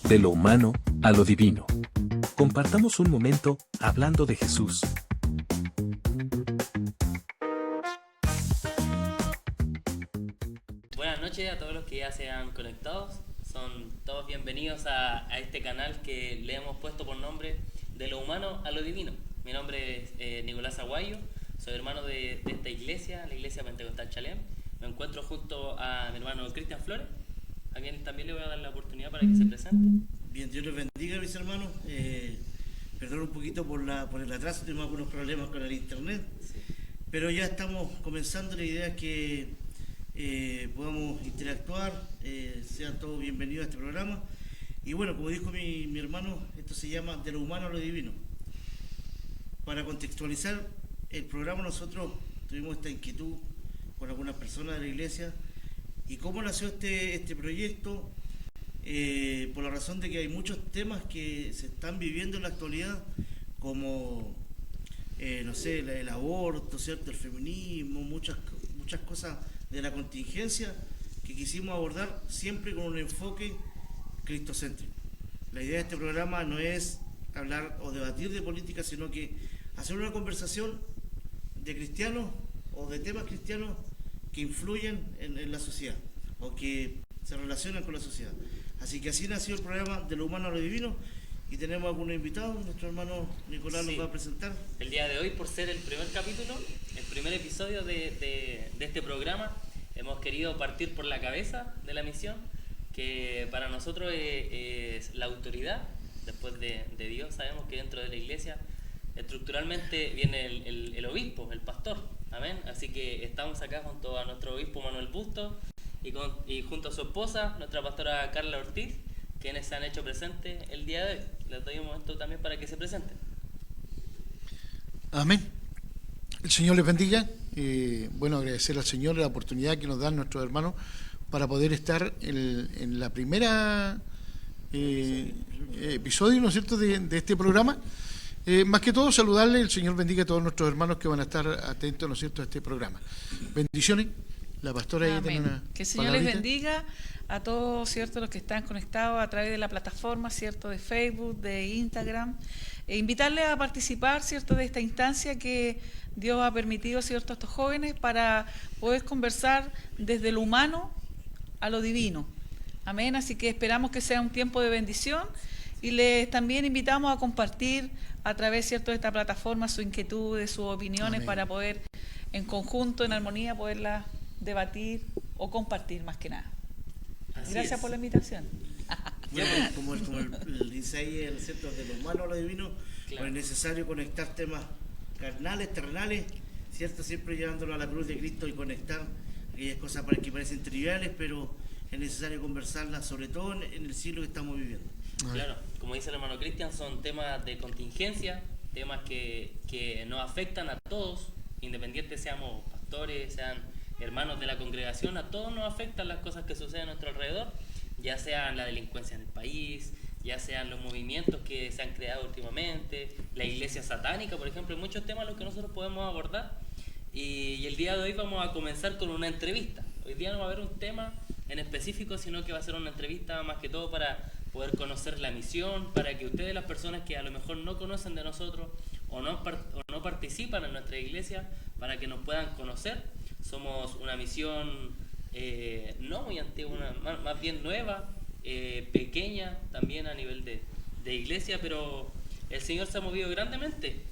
de lo humano a lo divino. Compartamos un momento hablando de Jesús. Buenas noches a todos los que ya se han conectado. Son todos bienvenidos a este canal que le hemos puesto por nombre de lo humano a lo divino. Mi nombre es Nicolás Aguayo, soy hermano de esta iglesia, la iglesia Pentecostal Chalem. Me encuentro junto a mi hermano Cristian Flores, a quien también le voy a dar la oportunidad para que se presente. Bien, Dios les bendiga, mis hermanos. Perdón un poquito por el atraso, tenemos algunos problemas con el internet, Sí. pero ya estamos comenzando. La idea es que podamos interactuar, sean todos bienvenidos a este programa. Y bueno, como dijo mi hermano, esto se llama De lo humano a lo divino. Para contextualizar el programa, nosotros tuvimos esta inquietud con algunas personas de la iglesia. ¿Y cómo nació este proyecto? Por la razón de que hay muchos temas que se están viviendo en la actualidad, como, no sé, el aborto, ¿cierto?, el feminismo, muchas cosas de la contingencia que quisimos abordar siempre con un enfoque cristocéntrico. La idea de este programa no es hablar o debatir de política, sino que hacer una conversación de cristianos o de temas cristianos que influyen en la sociedad o que se relacionan con la sociedad. Así que así nació el programa De lo humano a lo divino, y tenemos algunos invitados. Nuestro hermano Nicolás Sí. nos va a presentar. El día de hoy, por ser el primer capítulo, el primer episodio de este programa, hemos querido partir por la cabeza de la misión, que para nosotros es la autoridad. Después de Dios, sabemos que dentro de la iglesia estructuralmente viene el obispo, el pastor. Amén. Así que estamos acá junto a nuestro obispo Manuel Bustos y junto a su esposa, nuestra pastora Carla Ortiz, quienes se han hecho presentes el día de hoy. Les doy un momento también para que se presenten. Amén. El Señor les bendiga. Bueno, agradecer al Señor la oportunidad que nos dan nuestros hermanos para poder estar en la primera episodio, ¿no es cierto?, de este programa. Más que todo, saludarle. El Señor bendiga a todos nuestros hermanos que van a estar atentos, ¿no es cierto?, a este programa. Bendiciones. La pastora ahí tiene una Que el Señor palabrita. les bendiga a todos, ¿cierto?, los que están conectados a través de la plataforma, ¿cierto?, de Facebook, de Instagram. Invitarles a participar, ¿cierto?, de esta instancia que Dios ha permitido, ¿cierto?, a estos jóvenes para poder conversar desde lo humano a lo divino. Amén. Así que esperamos que sea un tiempo de bendición, y les también invitamos a compartir a través, ¿cierto?, de esta plataforma sus inquietudes, sus opiniones. Amén. Para poder en conjunto, en armonía, poderlas debatir o compartir más que nada. Así Gracias es. por la invitación. Bueno, como dice ahí el centro de lo humano a lo divino, Claro. pues es necesario conectar temas carnales, terrenales, ¿cierto? Siempre llevándolo a la cruz de Cristo y conectar aquellas cosas que parecen triviales, pero es necesario conversarlas, sobre todo en el siglo que estamos viviendo. Claro, como dice el hermano Cristian, son temas de contingencia, temas que nos afectan a todos, independientes seamos pastores, sean hermanos de la congregación, a todos nos afectan las cosas que suceden a nuestro alrededor, ya sean la delincuencia en el país, ya sean los movimientos que se han creado últimamente, la iglesia satánica, por ejemplo. Hay muchos temas a los que nosotros podemos abordar, y el día de hoy vamos a comenzar con una entrevista. Hoy día no va a haber un tema en específico, sino que va a ser una entrevista más que todo para poder conocer la misión, para que ustedes, las personas que a lo mejor no conocen de nosotros o no participan en nuestra iglesia, para que nos puedan conocer. Somos una misión no muy antigua, más bien nueva, pequeña también a nivel de iglesia, pero el Señor se ha movido grandemente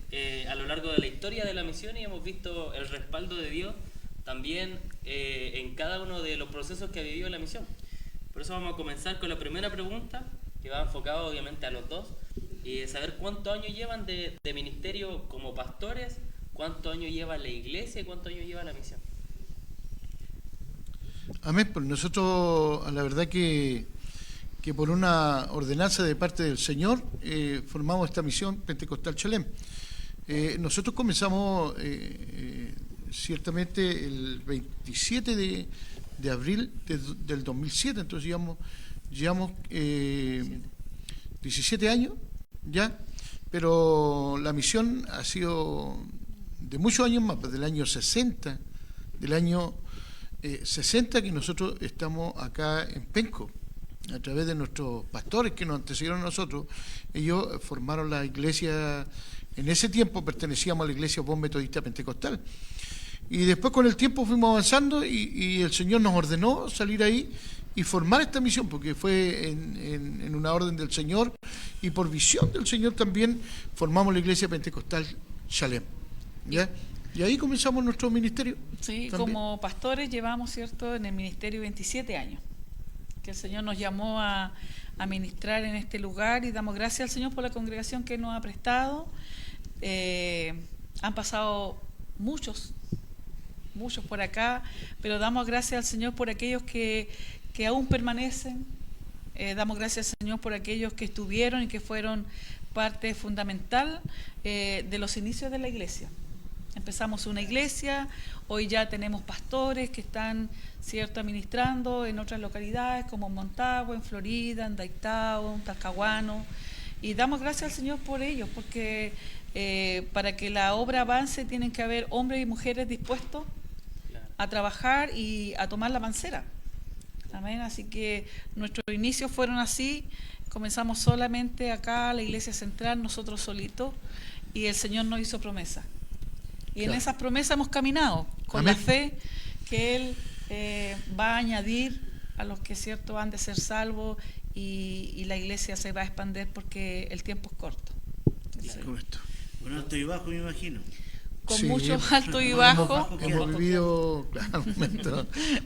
a lo largo de la historia de la misión, y hemos visto el respaldo de Dios también en cada uno de los procesos que ha vivido la misión. Por eso vamos a comenzar con la primera pregunta, que va enfocada obviamente a los dos, y saber cuántos años llevan de ministerio como pastores, cuántos años lleva la iglesia y cuántos años lleva la misión. Amén. Pues nosotros, la verdad que por una ordenanza de parte del Señor, formamos esta misión Pentecostal Chalem. Nosotros comenzamos ciertamente el 27 de abril del 2007, entonces llevamos 17 años ya, pero la misión ha sido de muchos años más, pues del año 60, que nosotros estamos acá en Penco, a través de nuestros pastores que nos antecedieron a nosotros, ellos formaron la iglesia. En ese tiempo pertenecíamos a la iglesia Voz Metodista Pentecostal. Y después con el tiempo fuimos avanzando y el Señor nos ordenó salir ahí y formar esta misión, porque fue en una orden del Señor y por visión del Señor también formamos la iglesia Pentecostal Shalem. ¿Ya? Y ahí comenzamos nuestro ministerio. Sí, también. como pastores llevamos, ¿cierto?, en el ministerio 27 años, que el Señor nos llamó a ministrar en este lugar y damos gracias al Señor por la congregación que nos ha prestado. Han pasado muchos por acá, pero damos gracias al Señor por aquellos que aún permanecen. Damos gracias al Señor por aquellos que estuvieron y que fueron parte fundamental de los inicios de la iglesia. Empezamos una iglesia, hoy ya tenemos pastores que están, ¿cierto?, administrando en otras localidades como en Montagua, en Florida, en Daitao, en Talcahuano, y damos gracias al Señor por ellos, porque para que la obra avance tienen que haber hombres y mujeres dispuestos a trabajar y a tomar la mancera. Amén. Así que nuestros inicios fueron así. Comenzamos solamente acá, la iglesia central, nosotros solitos, y el Señor nos hizo promesa. Y en esas promesas hemos caminado con Amén. la fe que Él va a añadir a los que, cierto, han de ser salvos y la iglesia se va a expandir porque el tiempo es corto. Claro. Correcto. Con alto y bajo, me imagino. Con Sí, muchos altos y hemos- bajos. Hemos vivido, claro,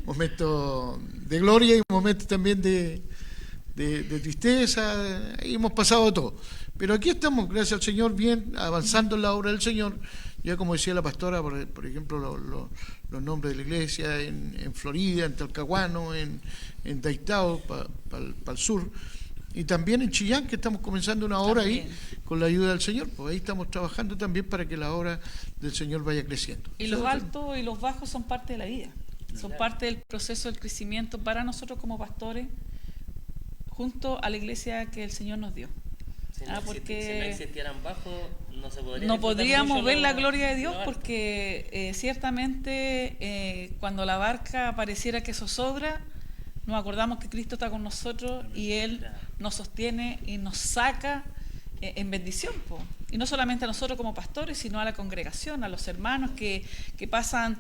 momentos de gloria y momentos también de tristeza, y hemos pasado de todo. Pero aquí estamos, gracias al Señor, bien, avanzando en la obra del Señor. Ya como decía la pastora, por ejemplo, los nombres de la iglesia en Florida, en Talcahuano, en Daitao, para el sur, y también en Chillán, que estamos comenzando una obra ahí También. con la ayuda del Señor. Pues ahí estamos trabajando también para que la obra del Señor vaya creciendo. Y los altos y los bajos son parte de la vida, son parte del proceso del crecimiento para nosotros como pastores, junto a la iglesia que el Señor nos dio. Si no, Porque si no existieran bajos, no se podría no disfrutar podríamos mucho ver la gloria de Dios lo alto. porque ciertamente cuando la barca pareciera que zozobra, nos acordamos que Cristo está con nosotros y Él Claro. nos sostiene y nos saca en bendición, po. Y no solamente a nosotros como pastores, sino a la congregación, a los hermanos que pasan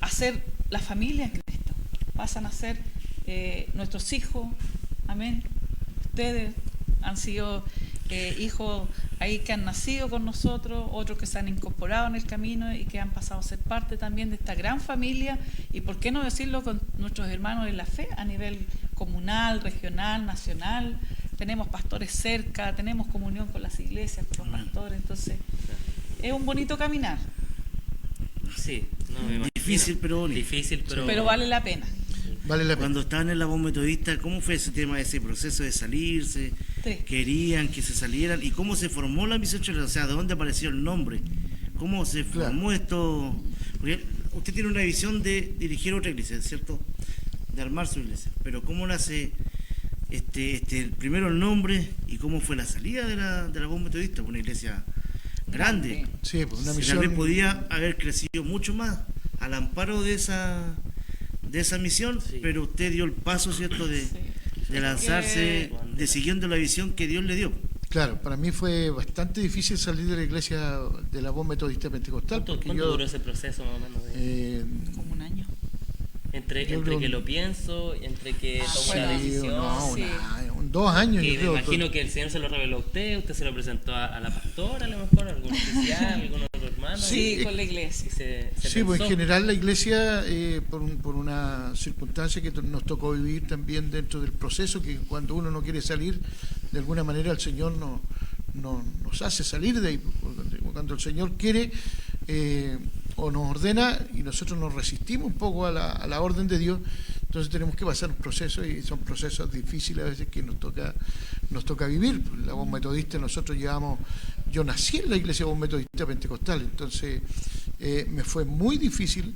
a ser la familia en Cristo, pasan a ser nuestros hijos, amén. Ustedes han sido hijos ahí que han nacido con nosotros, otros que se han incorporado en el camino y que han pasado a ser parte también de esta gran familia, y por qué no decirlo con nuestros hermanos en la fe a nivel comunal, regional, nacional. Tenemos pastores cerca, tenemos comunión con las iglesias, con los Amén. pastores, entonces es un bonito caminar, Sí, no me imagino. Difícil, pero bonito. Difícil, pero vale la pena. Vale la pena. Cuando estaban en la voz metodista, ¿cómo fue ese tema, ese proceso de salirse? Sí. ¿Querían que se salieran? ¿Y cómo se formó la misión Shalem? O sea, ¿de dónde apareció el nombre? ¿Cómo se formó esto? Porque usted tiene una visión de dirigir otra iglesia, ¿cierto? De armar su iglesia. Pero ¿cómo nace primero el nombre y cómo fue la salida de la voz metodista? Una iglesia grande. Sí, pues una Que misión. tal vez podía haber crecido mucho más al amparo de esa misión, Sí. pero usted dio el paso, ¿cierto?, de Sí. lanzarse, Porque- de siguiendo la visión que Dios le dio. Claro, para mí fue bastante difícil salir de la iglesia de la Voz Metodista Pentecostal. ¿Cuánto, Porque cuánto yo, duró ese proceso más o menos? Como un año. Entre yo creo- que lo pienso, entre que tomo bueno, la sí, decisión. no, sí. 2 años, Y yo me creo. imagino que el Señor se lo reveló a usted se lo presentó a la pastora, a lo mejor, a algún oficial, algún otro hermano. Sí, Sí, con la Y iglesia. se Sí, pues en pensó. general la iglesia, por una circunstancia que nos tocó vivir también dentro del proceso, que cuando uno no quiere salir, de alguna manera el Señor nos hace salir de ahí. Cuando el Señor quiere o nos ordena y nosotros nos resistimos un poco a la orden de Dios, entonces tenemos que pasar un proceso, y son procesos difíciles a veces que nos toca vivir. La Voz Metodista, yo nací en la iglesia Voz Metodista Pentecostal, entonces me fue muy difícil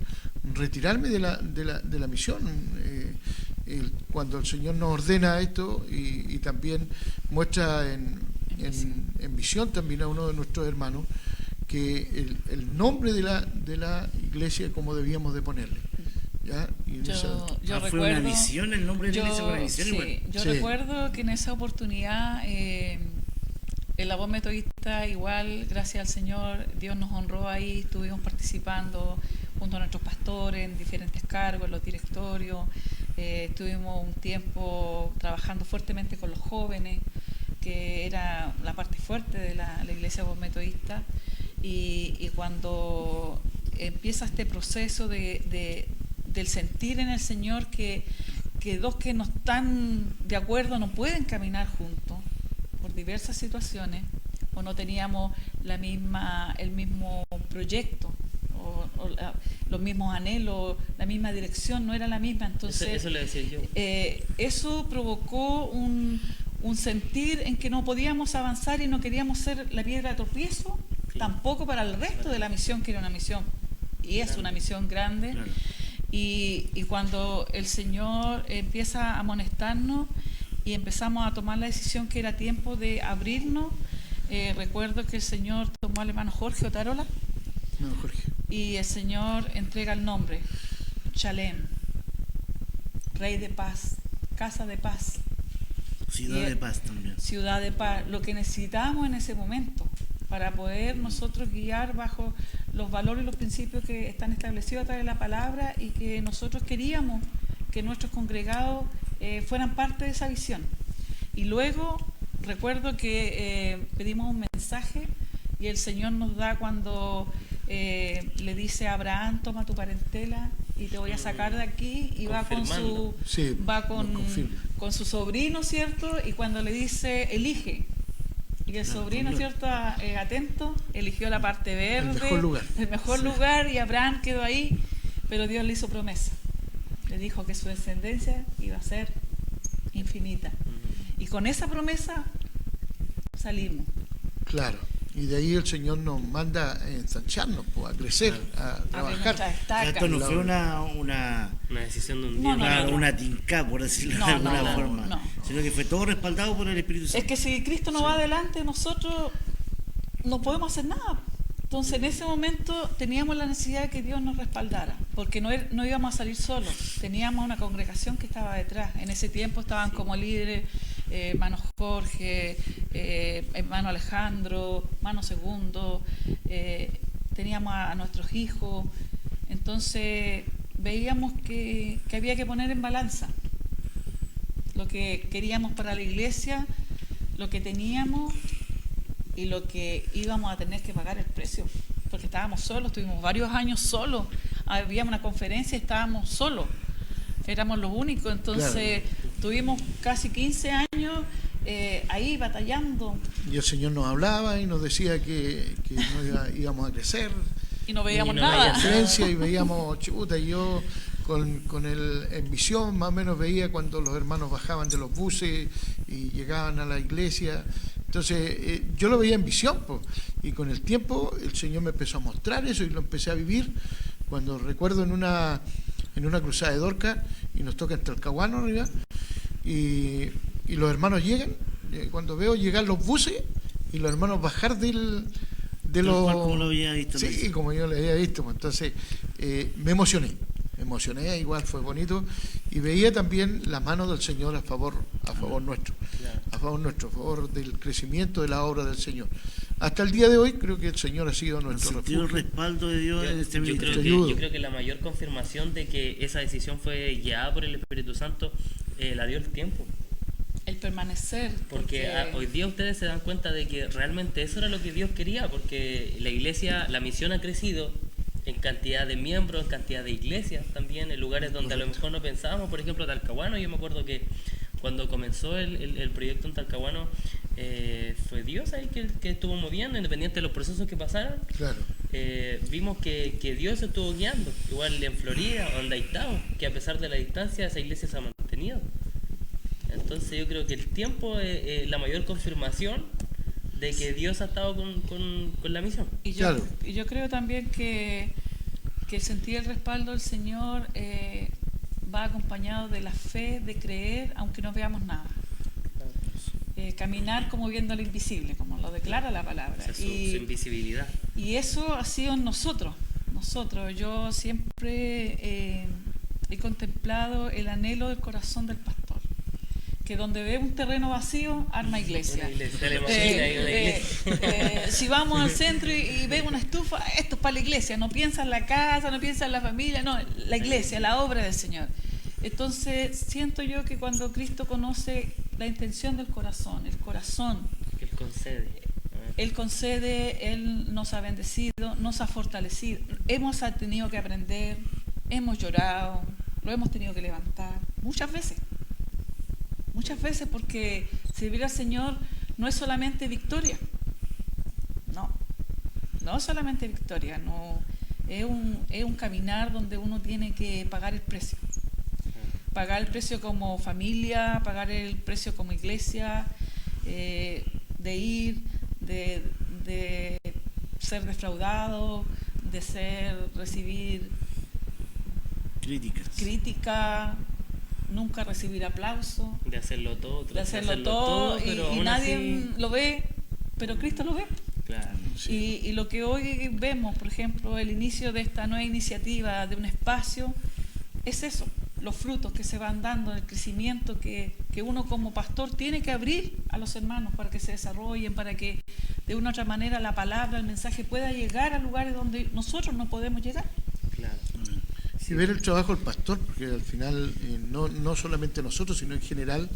retirarme de la misión. Cuando el Señor nos ordena esto y también muestra en visión también a uno de nuestros hermanos que el nombre de la iglesia como debíamos de ponerle, ¿ya? Y Y en esa- Yo fue una recuerdo, visión, el nombre de la iglesia fue una visión. sí, igual. yo Sí. recuerdo que en esa oportunidad en la voz metodista igual, gracias al Señor, Dios nos honró ahí, estuvimos participando junto a nuestros pastores en diferentes cargos, en los directorios, estuvimos un tiempo trabajando fuertemente con los jóvenes, que era la parte fuerte de la iglesia voz metodista, y cuando empieza este proceso del sentir en el Señor que dos que no están de acuerdo no pueden caminar juntos por diversas situaciones, o no teníamos el mismo proyecto, los mismos anhelos, la misma dirección, no era la misma. Entonces, Eso le decía yo. eso provocó un sentir en que no podíamos avanzar y no queríamos ser la piedra de tropiezo, Sí. tampoco para el resto de la misión, que era una misión, y es una misión grande. Claro. Y cuando el Señor empieza a amonestarnos y empezamos a tomar la decisión que era tiempo de abrirnos, recuerdo que el Señor tomó al hermano Jorge Otarola No, Jorge. y el Señor entrega el nombre, Shalem, Rey de Paz, Casa de Paz, Ciudad de Paz también. Ciudad de Paz, lo que necesitábamos en ese momento para poder nosotros guiar bajo los valores y los principios que están establecidos a través de la palabra, y que nosotros queríamos que nuestros congregados fueran parte de esa visión. Y luego recuerdo que pedimos un mensaje y el Señor nos da cuando le dice a Abraham: toma tu parentela y te voy a sacar de aquí, y va con Confirmando. Sí, va lo confirmo. con su sobrino, ¿cierto? Y cuando le dice elige, y el sobrino, ¿cierto? Atento, eligió la parte verde, El mejor lugar. y Abraham quedó ahí, pero Dios le hizo promesa, le dijo que su descendencia iba a ser infinita, y con esa promesa salimos. Claro. Y de ahí el Señor nos manda a ensancharnos, pues, a crecer, a A ver trabajar. nuestra estaca. Esto no fue una Una decisión de un No, día. no, para claro, otro. una tinca, por decirlo No, de alguna no, forma, no. sino que fue todo respaldado por el Espíritu Es Santo. que si Cristo no va adelante, nosotros no podemos hacer nada. Entonces, en ese momento teníamos la necesidad de que Dios nos respaldara, porque no íbamos a salir solos. Teníamos una congregación que estaba detrás. En ese tiempo estaban como líderes hermano Jorge, hermano Alejandro, hermano Segundo, teníamos a nuestros hijos. Entonces, veíamos que había que poner en balanza lo que queríamos para la iglesia, lo que teníamos y lo que íbamos a tener que pagar el precio, porque estábamos solos, tuvimos varios años solos, había una conferencia, estábamos solos, éramos los únicos. Entonces tuvimos casi 15 años ahí batallando, Y el Señor nos hablaba y nos decía que íbamos a crecer, y no veíamos Y no nada. veíamos diferencia, y veíamos, chuta, y yo con el en visión más o menos veía cuando los hermanos bajaban de los buses y llegaban a la iglesia. Entonces yo lo veía en visión, pues, y con el tiempo el Señor me empezó a mostrar eso y lo empecé a vivir. Cuando recuerdo en una cruzada de Dorca, y nos toca en Talcahuano arriba, y los hermanos llegan, cuando veo llegar los buses y los hermanos bajar de Tal los... cual como lo había visto. Sí, como yo le había visto, pues, entonces me emocioné, igual fue bonito, y veía también la mano del Señor a favor nuestro, Claro. a favor del crecimiento de la obra del Señor. Hasta el día de hoy creo que el Señor ha sido nuestro Sentido el refugio. respaldo de Dios en este Yo ministerio. ayudo. creo que la mayor confirmación de que esa decisión fue guiada por el Espíritu Santo la dio el tiempo. El permanecer, Porque hoy día ustedes se dan cuenta de que realmente eso era lo que Dios quería, porque la iglesia, la misión ha crecido en cantidad de miembros, en cantidad de iglesias también, en lugares donde a lo mejor no pensábamos. Por ejemplo, Talcahuano, yo me acuerdo que cuando comenzó el proyecto en Talcahuano, fue Dios ahí que estuvo moviendo, independiente de los procesos que pasaran. Claro. Vimos que Dios estuvo guiando, igual en Florida, donde estamos, que a pesar de la distancia esa iglesia se ha mantenido. Entonces yo creo que el tiempo es la mayor confirmación de que Dios ha estado con la misión. Y yo, Claro. y yo creo también que el sentir el respaldo del Señor va acompañado de la fe de creer aunque no veamos nada. Caminar como viendo lo invisible, como lo declara la palabra. O sea, su invisibilidad. Y eso ha sido en nosotros. Yo siempre he contemplado el anhelo del corazón del pastor, que donde ve un terreno vacío, arma iglesia. Una iglesia, se le imagina ahí una iglesia. Si vamos al centro y ve una estufa, esto es para la iglesia, no piensa en la casa, no piensa en la familia, no, la iglesia, la obra del Señor. Entonces siento yo que cuando Cristo conoce la intención del corazón, el corazón, Que Él concede. Él concede, Él nos ha bendecido, nos ha fortalecido. Hemos tenido que aprender, hemos llorado, lo hemos tenido que levantar muchas veces. Muchas veces, porque servir al Señor no es solamente victoria. No es solamente victoria, no, es un caminar donde uno tiene que pagar el precio. Pagar el precio como familia, pagar el precio como iglesia, de ir, de ser defraudado, de recibir crítica, nunca recibir aplauso, De hacerlo todo. de hacerlo todo pero y aún nadie así, lo ve, pero Cristo lo ve. claro. Y lo que hoy vemos, por ejemplo, el inicio de esta nueva iniciativa de un espacio, es eso, los frutos que se van dando, el crecimiento que uno como pastor tiene que abrir a los hermanos para que se desarrollen, para que de una u otra manera la palabra, el mensaje pueda llegar a lugares donde nosotros no podemos llegar. Claro. Y ver el trabajo del pastor, porque al final no solamente nosotros, sino en general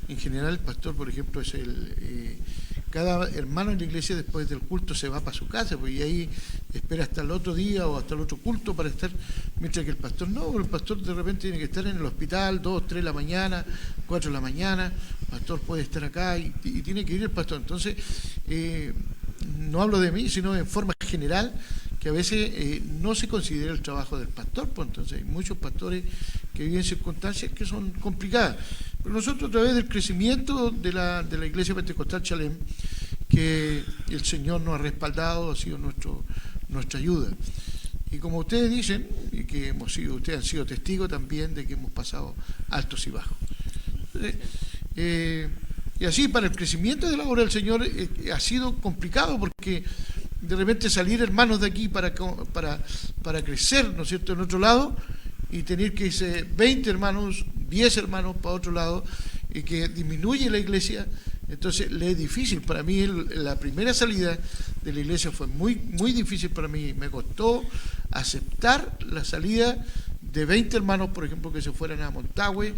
el pastor, por ejemplo, es cada hermano en la iglesia después del culto se va para su casa, pues, y ahí espera hasta el otro día o hasta el otro culto para estar, mientras que el pastor no, el pastor de repente tiene que estar en el hospital 2, 3 de la mañana, 4 de la mañana, el pastor puede estar acá y tiene que ir el pastor. Entonces, no hablo de mí, sino en forma general, que a veces no se considera el trabajo del pastor, pues entonces hay muchos pastores que viven circunstancias que son complicadas. Pero nosotros, a través del crecimiento de la Iglesia Pentecostal Chalem, que el Señor nos ha respaldado, ha sido nuestra ayuda. Y como ustedes dicen, y que ustedes han sido testigos también de que hemos pasado altos y bajos. Y así, para el crecimiento de la obra del Señor ha sido complicado, porque de repente salir hermanos de aquí para crecer, ¿no es cierto?, en otro lado, y tener que irse 20 hermanos, 10 hermanos para otro lado, y que disminuye la iglesia. Entonces le es difícil. Para mí la primera salida de la iglesia fue muy, muy difícil para mí. Me costó aceptar la salida de 20 hermanos, por ejemplo, que se fueran a Montague,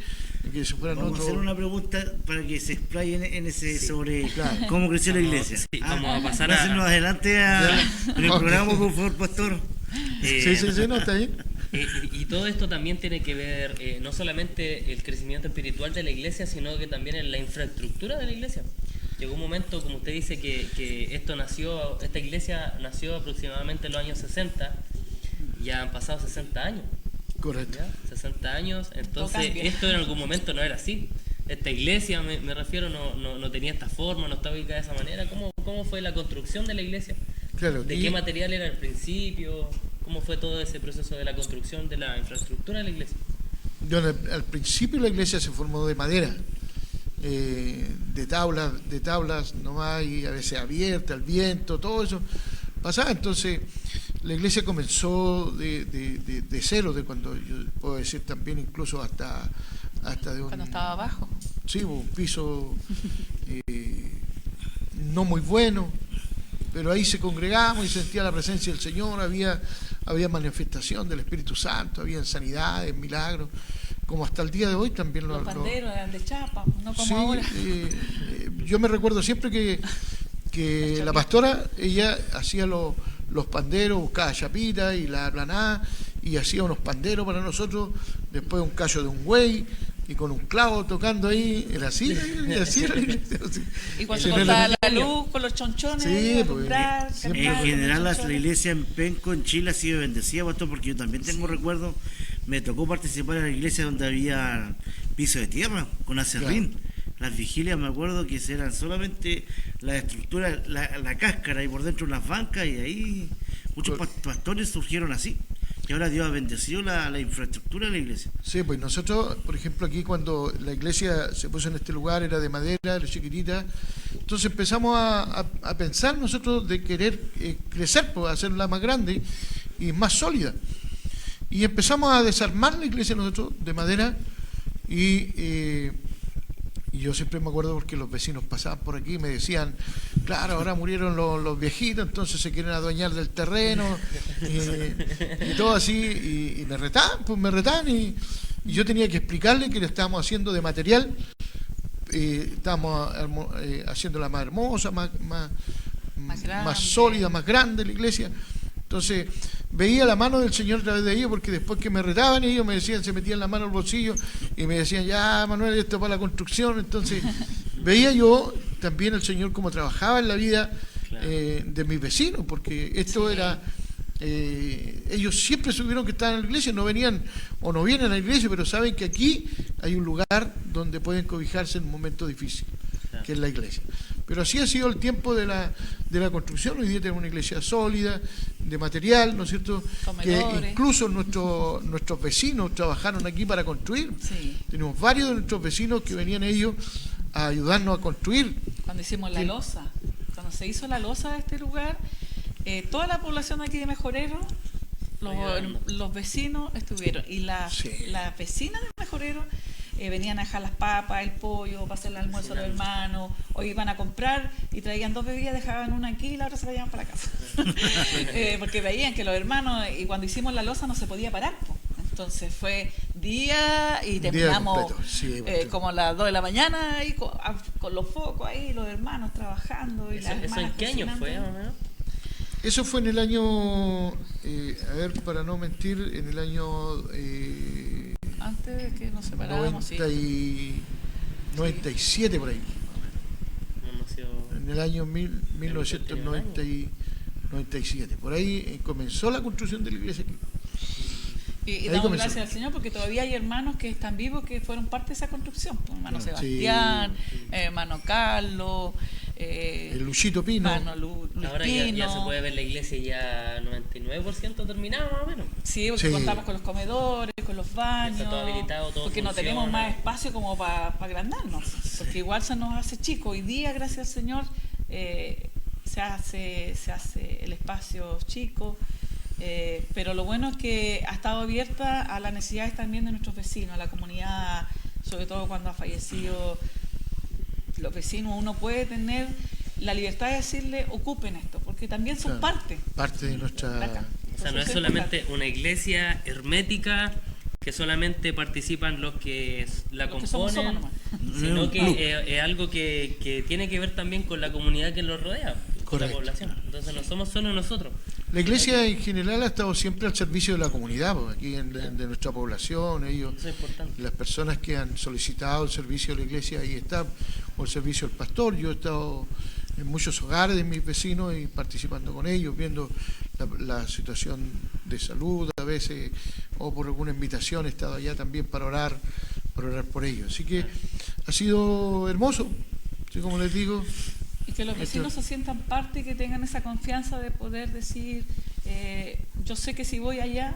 que se fueran a Vamos otro... a hacer una pregunta para que se explayen en ese Sí. sobre Claro. cómo creció la Vamos, iglesia. sí, vamos a pasar a- pásennos adelante en el Ok. programa, por favor, pastor. Sí, no, está bien. Y todo esto también tiene que ver no solamente el crecimiento espiritual de la iglesia, sino que también en la infraestructura de la iglesia. Llegó un momento, como usted dice, que esta iglesia nació aproximadamente en los años 60, ya han pasado 60 años. Correcto. ¿Ya? 60 años, entonces cambia. esto en algún momento no era así. Esta iglesia, me refiero, no tenía esta forma, no estaba ubicada de esa manera. ¿Cómo fue la construcción de la iglesia? Claro, ¿De qué material era al principio? ¿Cómo fue todo ese proceso de la construcción de la infraestructura de la iglesia? Al principio la iglesia se formó de madera, de tablas nomás, y a veces abierta, al viento, todo eso pasaba. Entonces la iglesia comenzó de cero, de cuando yo puedo decir también incluso hasta de un... Cuando estaba abajo. Sí, un piso no muy bueno, pero ahí se congregamos y sentía la presencia del Señor, había manifestación del Espíritu Santo, había sanidades, milagros, como hasta el día de hoy también Los panderos eran de chapa, no como sí, ahora. yo me recuerdo siempre que la pastora, ella hacía los panderos, buscaba chapita y la aplanaba y hacía unos panderos para nosotros, después un callo de un güey y con un clavo tocando ahí, era así, así era la iglesia, así. Y cuando Sí, se no cortaba era- la luz con los chonchones, Sí, a pues, alumbrar, En cantar con general, los la chonchones. iglesia en Penco, en Chile, ha sido bendecida, pastor, porque yo también tengo recuerdos. Me tocó participar en la iglesia donde había piso de tierra, con acerrín. Las vigilias, me acuerdo que eran solamente la estructura, la cáscara, y por dentro unas bancas, y ahí muchos pastores surgieron así. Y ahora Dios ha bendecido la infraestructura de la iglesia. Sí, pues nosotros, por ejemplo, aquí cuando la iglesia se puso en este lugar, era de madera, era chiquitita, entonces empezamos a pensar nosotros de querer crecer, pues, hacerla más grande y más sólida. Y empezamos a desarmar la iglesia nosotros de madera y yo siempre me acuerdo porque los vecinos pasaban por aquí y me decían, claro, ahora murieron los viejitos, entonces se quieren adueñar del terreno y todo así, y me retaban y yo tenía que explicarle que le estábamos haciendo de material, estábamos haciéndola más hermosa, más sólida, más grande la iglesia. Entonces veía la mano del Señor a través de ellos, porque después que me retaban ellos me decían, se metían la mano al bolsillo y me decían, ya Manuel, esto es para la construcción. Entonces veía yo también el Señor cómo trabajaba en la vida de mis vecinos, porque esto era, ellos siempre supieron que estaban en la iglesia, no venían o no vienen a la iglesia, pero saben que aquí hay un lugar donde pueden cobijarse en un momento difícil, que es la iglesia. Pero así ha sido el tiempo de la construcción. Hoy día tenemos una iglesia sólida, de material, ¿no es cierto? Comedores. Que incluso nuestros vecinos trabajaron aquí para construir. Sí. Tenemos varios de nuestros vecinos que venían ellos a ayudarnos a construir. Cuando hicimos la losa, cuando se hizo la losa de este lugar, toda la población aquí de Mejorero, los vecinos estuvieron, y las vecinas de Mejorero venían a dejar las papas, el pollo, para hacer el almuerzo a los hermanos, o iban a comprar y traían 2 bebidas, dejaban una aquí y la otra se la llevaban para la casa. Porque veían que los hermanos, y cuando hicimos la losa no se podía parar, po. Entonces fue día y terminamos como a las 2 de la mañana ahí, con los focos ahí, los hermanos trabajando. Y ¿Eso en qué año fue, más o menos? Eso fue en el año, a ver, para no mentir, en el año... antes de que nos separáramos, 97 por ahí. En el año 1997. Por ahí comenzó la construcción de la iglesia aquí. Y damos gracias al Señor porque todavía hay hermanos que están vivos que fueron parte de esa construcción. Hermano Sebastián, hermano Carlos, el Luchito Pino. Luis ahora Pino. ya se puede ver la iglesia ya 99% terminada más o menos. Sí, porque contamos con los comedores, con los baños, está todo habilitado, todo porque funciona. No tenemos más espacio como para agrandarnos, porque igual se nos hace chico. Hoy día, gracias al Señor, se hace el espacio chico. Pero lo bueno es que ha estado abierta a las necesidades también de nuestros vecinos, a la comunidad, sobre todo cuando ha fallecido los vecinos. Uno puede tener la libertad de decirle, ocupen esto, porque también son parte de nuestra... O sea, no es solamente una iglesia hermética que solamente participan los que la componen, sino que es algo que tiene que ver también con la comunidad que los rodea, con la población. Entonces no somos solo nosotros. La iglesia en general ha estado siempre al servicio de la comunidad, pues, aquí de nuestra población. Ellos, las personas que han solicitado el servicio de la iglesia, ahí está, o el servicio del pastor. Yo he estado en muchos hogares de mis vecinos y participando con ellos, viendo la situación de salud a veces, o por alguna invitación he estado allá también para orar por ellos. Así que ha sido hermoso, así como les digo. Y que los vecinos se sientan parte y que tengan esa confianza de poder decir, yo sé que si voy allá...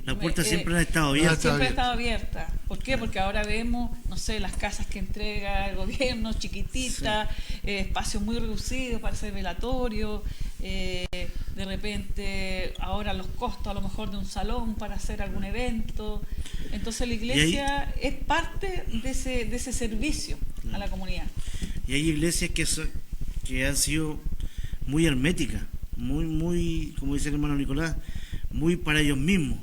Las puertas siempre han estado abiertas. Siempre ha estado abierta. ¿Por qué? Porque ahora vemos, no sé, las casas que entrega el gobierno, chiquititas, espacios muy reducidos para hacer velatorio, de repente ahora los costos a lo mejor de un salón para hacer algún evento. Entonces la iglesia es parte de ese servicio a la comunidad. Y hay iglesias que han sido muy herméticas, muy, como dice el hermano Nicolás, muy para ellos mismos,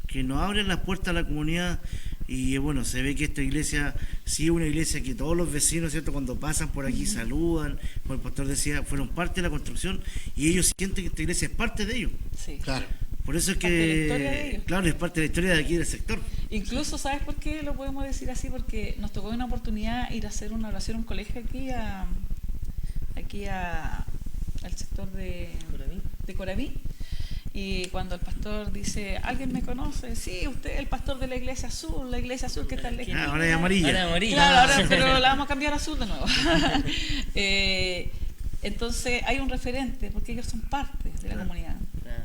que nos abren las puertas a la comunidad. Y bueno, se ve que esta iglesia sí es una iglesia que todos los vecinos, ¿cierto?, cuando pasan por aquí saludan, como el pastor decía, fueron parte de la construcción y ellos sienten que esta iglesia es parte de ellos. Sí. Claro. Por eso es que, claro, es parte de la historia de aquí del sector. Incluso, ¿sabes por qué lo podemos decir así? Porque nos tocó una oportunidad ir a hacer una oración a un colegio aquí al sector de Coraví. Y cuando el pastor dice, ¿alguien me conoce? Sí, usted es el pastor de la iglesia azul que está en la esquina. Ahora es amarilla. Claro, pero la vamos a cambiar a azul de nuevo. Entonces hay un referente, porque ellos son parte de la comunidad.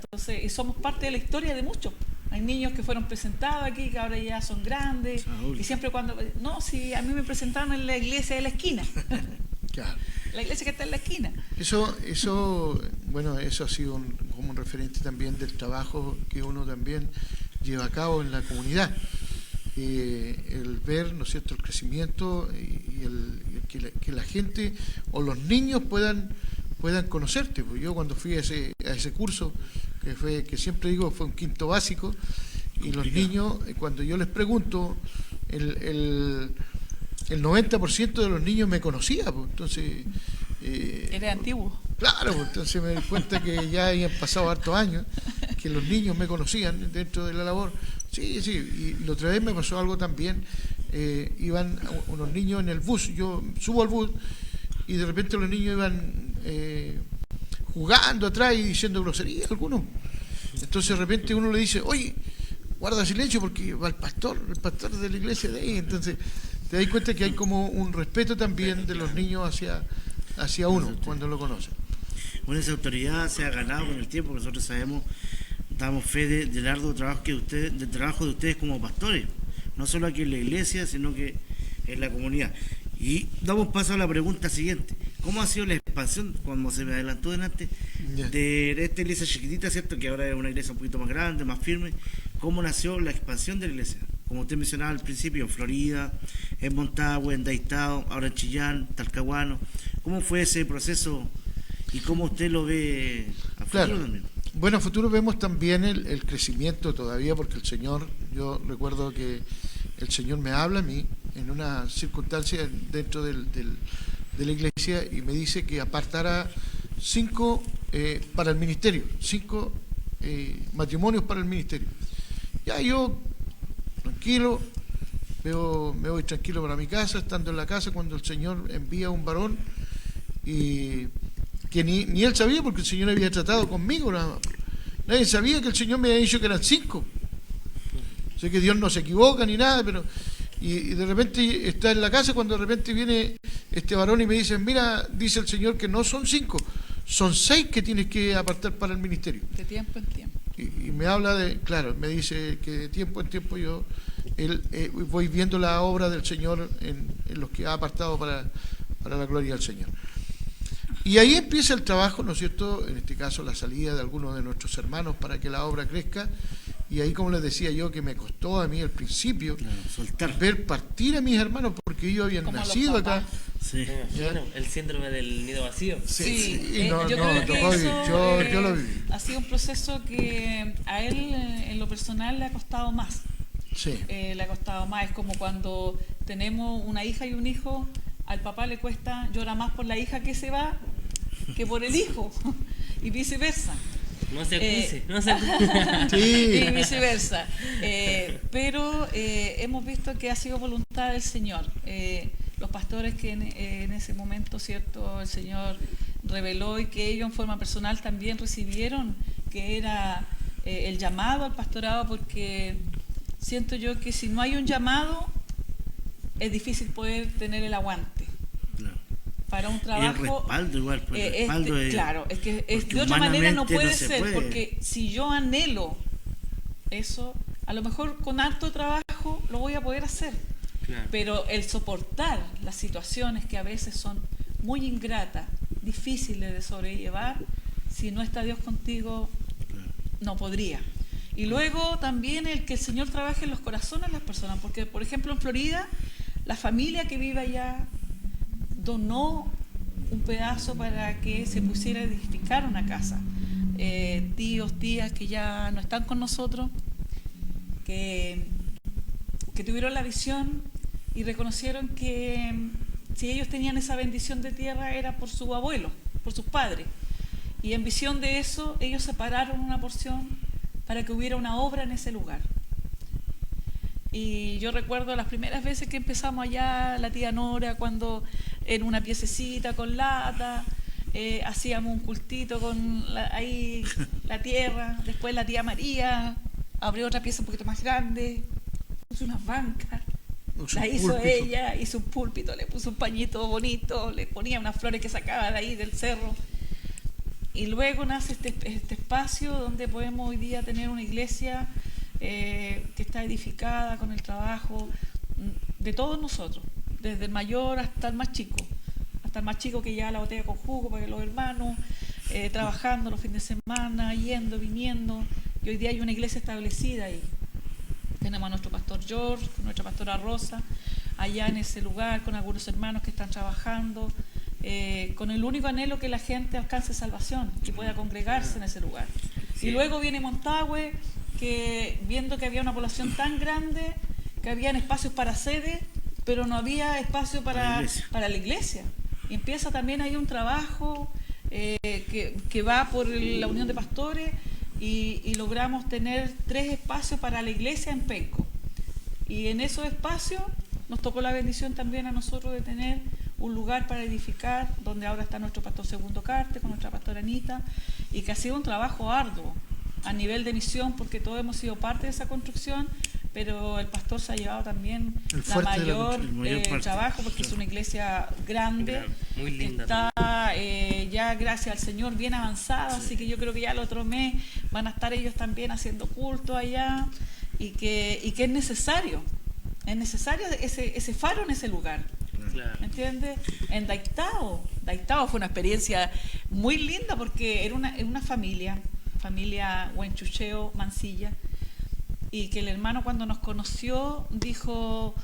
Entonces, y somos parte de la historia de muchos. Hay niños que fueron presentados aquí, que ahora ya son grandes. Y siempre cuando... No, si a mí me presentaron en la iglesia de la esquina. Claro. La iglesia que está en la esquina. Eso, bueno, eso ha sido como un referente también del trabajo que uno también lleva a cabo en la comunidad. El ver, ¿no es cierto?, el crecimiento y que la gente o los niños puedan conocerte. Pues yo cuando fui a ese curso, que siempre digo fue un quinto básico, y los niños, cuando yo les pregunto, el 90% de los niños me conocía, pues, entonces... Eres antiguo. Claro, pues, entonces me di cuenta que ya habían pasado hartos años, que los niños me conocían dentro de la labor. Sí, y la otra vez me pasó algo también, iban unos niños en el bus, yo subo al bus y de repente los niños iban jugando atrás y diciendo groserías algunos. Entonces de repente uno le dice, oye, guarda silencio porque va el pastor de la iglesia de ahí. Entonces te das cuenta que hay como un respeto también de los niños hacia uno cuando lo conocen. Bueno, esa autoridad se ha ganado con el tiempo, nosotros sabemos, damos fe del arduo trabajo del trabajo de ustedes como pastores, no solo aquí en la iglesia, sino que en la comunidad. Y damos paso a la pregunta siguiente: ¿cómo ha sido la expansión, como se me adelantó delante, de esta iglesia chiquitita, cierto, que ahora es una iglesia un poquito más grande, más firme? ¿Cómo nació la expansión de la iglesia? Como usted mencionaba al principio, en Florida, en Montagüe, en Daistao, ahora en Chillán, Talcahuano. ¿Cómo fue ese proceso y cómo usted lo ve a futuro también? Bueno, a futuro vemos también el crecimiento todavía, porque el Señor, yo recuerdo que el Señor me habla a mí en una circunstancia dentro de la iglesia y me dice que apartara 5 para el ministerio, 5 matrimonios para el ministerio. Ya yo, tranquilo, me voy tranquilo para mi casa, estando en la casa, cuando el Señor envía un varón y que ni él sabía, porque el Señor había tratado conmigo nada más. Nadie sabía que el Señor me había dicho que eran 5. Sé que Dios no se equivoca ni nada, pero y de repente está en la casa, cuando de repente viene este varón y me dice, mira, dice el Señor que no son 5, son 6 que tienes que apartar para el ministerio. De tiempo en tiempo. Y me habla claro, me dice que de tiempo en tiempo yo voy viendo la obra del Señor en los que ha apartado para la gloria del Señor. Y ahí empieza el trabajo, ¿no es cierto?, en este caso la salida de algunos de nuestros hermanos para que la obra crezca. Y ahí, como les decía yo, que me costó a mí al principio soltar, ver partir a mis hermanos, porque ellos habían como nacido acá. Sí. Bueno, el síndrome del nido vacío. Sí, yo creo que eso, yo lo viví. ha sido un proceso que a él en lo personal le ha costado más. Sí. Le ha costado más. Es como cuando tenemos una hija y un hijo, al papá le cuesta, llora más por la hija que se va que por el hijo, y viceversa. No se acuse, no se acuse. Sí. Y viceversa. Pero hemos visto que ha sido voluntad del Señor. Los pastores que en ese momento, cierto, el Señor reveló y que ellos en forma personal también recibieron, que era el llamado al pastorado, porque siento yo que si no hay un llamado es difícil poder tener el aguante. Claro. Para un trabajo. Y el respaldo igual, pues, el respaldo claro, es que de otra humanamente manera no puede no se ser, puede. porque si yo anhelo eso, a lo mejor con harto trabajo lo voy a poder hacer. Claro. Pero el soportar las situaciones que a veces son muy ingratas, difíciles de sobrellevar, si no está Dios contigo, no podría. Y luego también el que el Señor trabaje en los corazones de las personas, porque por ejemplo en Florida, la familia que vive allá donó un pedazo para que se pusiera a edificar una casa. Tíos, tías que ya no están con nosotros, que tuvieron la visión y reconocieron que si ellos tenían esa bendición de tierra era por su abuelo, por sus padres. Y en visión de eso, ellos separaron una porción para que hubiera una obra en ese lugar. Y yo recuerdo las primeras veces que empezamos allá, la tía Nora, cuando en una piececita con lata, hacíamos un cultito con ahí la tierra, después la tía María abrió otra pieza un poquito más grande, puso unas bancas, la hizo ella, hizo un púlpito, le puso un pañito bonito, le ponía unas flores que sacaba de ahí del cerro. Y luego nace este espacio donde podemos hoy día tener una iglesia que está edificada con el trabajo de todos nosotros, desde el mayor hasta el más chico que lleva la botella con jugo para que los hermanos, trabajando los fines de semana, yendo, viniendo, y hoy día hay una iglesia establecida ahí. Tenemos a nuestro pastor George, nuestra pastora Rosa, allá en ese lugar, con algunos hermanos que están trabajando, con el único anhelo que la gente alcance salvación y pueda congregarse en ese lugar. Sí. Y luego viene Montague, que viendo que había una población tan grande, que habían espacios para sede, pero no había espacio para la iglesia. Y empieza también ahí un trabajo que va por la Unión de Pastores, y logramos tener 3 espacios para la iglesia en Penco. Y en esos espacios nos tocó la bendición también a nosotros de tener un lugar para edificar, donde ahora está nuestro pastor Segundo Carte, con nuestra pastora Anita, y que ha sido un trabajo arduo a nivel de misión, porque todos hemos sido parte de esa construcción, pero el pastor se ha llevado también el mayor trabajo, porque es una iglesia grande, muy linda, está ya, gracias al Señor, bien avanzada, así que yo creo que ya el otro mes van a estar ellos también haciendo culto allá, y que es necesario ese faro en ese lugar. Claro. ¿Me entiendes? En Daitao fue una experiencia muy linda, porque era una familia Huenchucheo Mancilla, y que el hermano, cuando nos conoció, dijo,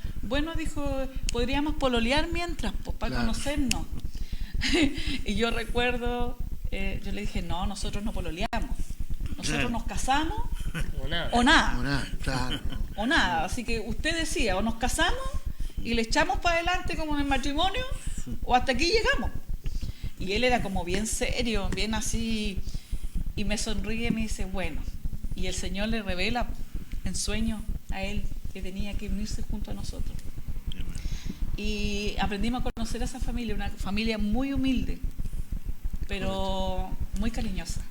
podríamos pololear mientras, pues, para conocernos. Y yo recuerdo, yo le dije, no, nosotros no pololeamos, nosotros nos casamos o nada. Claro. O nada, así que usted decía, o nos casamos y le echamos para adelante como en el matrimonio, o hasta aquí llegamos. Y él era como bien serio, bien así, y me sonríe y me dice, bueno, y el Señor le revela en sueño a él que tenía que unirse junto a nosotros. Y aprendimos a conocer a esa familia, una familia muy humilde, pero muy cariñosa.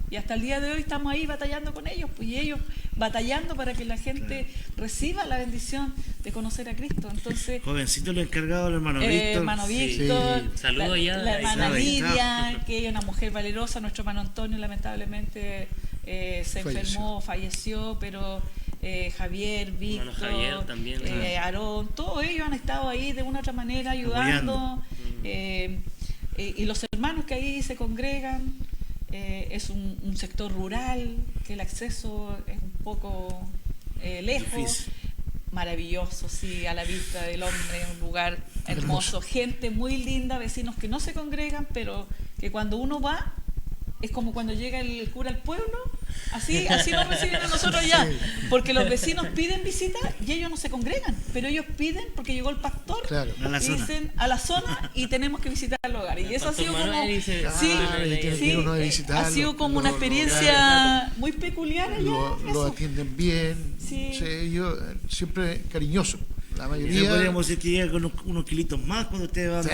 Y hasta el día de hoy estamos ahí batallando con ellos, pues, y ellos batallando para que la gente reciba la bendición de conocer a Cristo. Entonces, jovencito el encargado, el hermano Víctor. Hermano Víctor, Sí. Saludo allá. la hermana Ahí Lidia, que ella es una mujer valerosa. Nuestro hermano Antonio lamentablemente se enfermó, falleció, pero Javier, Víctor, Hermano Javier también, Aarón, todos ellos han estado ahí de una u otra manera ayudando. Y los hermanos que ahí se congregan, es un sector rural, que el acceso es un poco lejos. Difícil. Maravilloso, sí, a la vista del hombre, un lugar hermoso, gente muy linda, vecinos que no se congregan, pero que cuando uno va, es como cuando llega el cura al pueblo, así nos reciben a nosotros allá, porque los vecinos piden visita y ellos no se congregan, pero ellos piden porque llegó el pastor, a la y zona. dicen a la zona y tenemos que visitar el hogar, y eso ha sido como, ha sido como una experiencia muy peculiar allá. Lo atienden bien, ellos siempre cariñosos. La mayoría. Podríamos decir que llega con unos kilitos más cuando ustedes van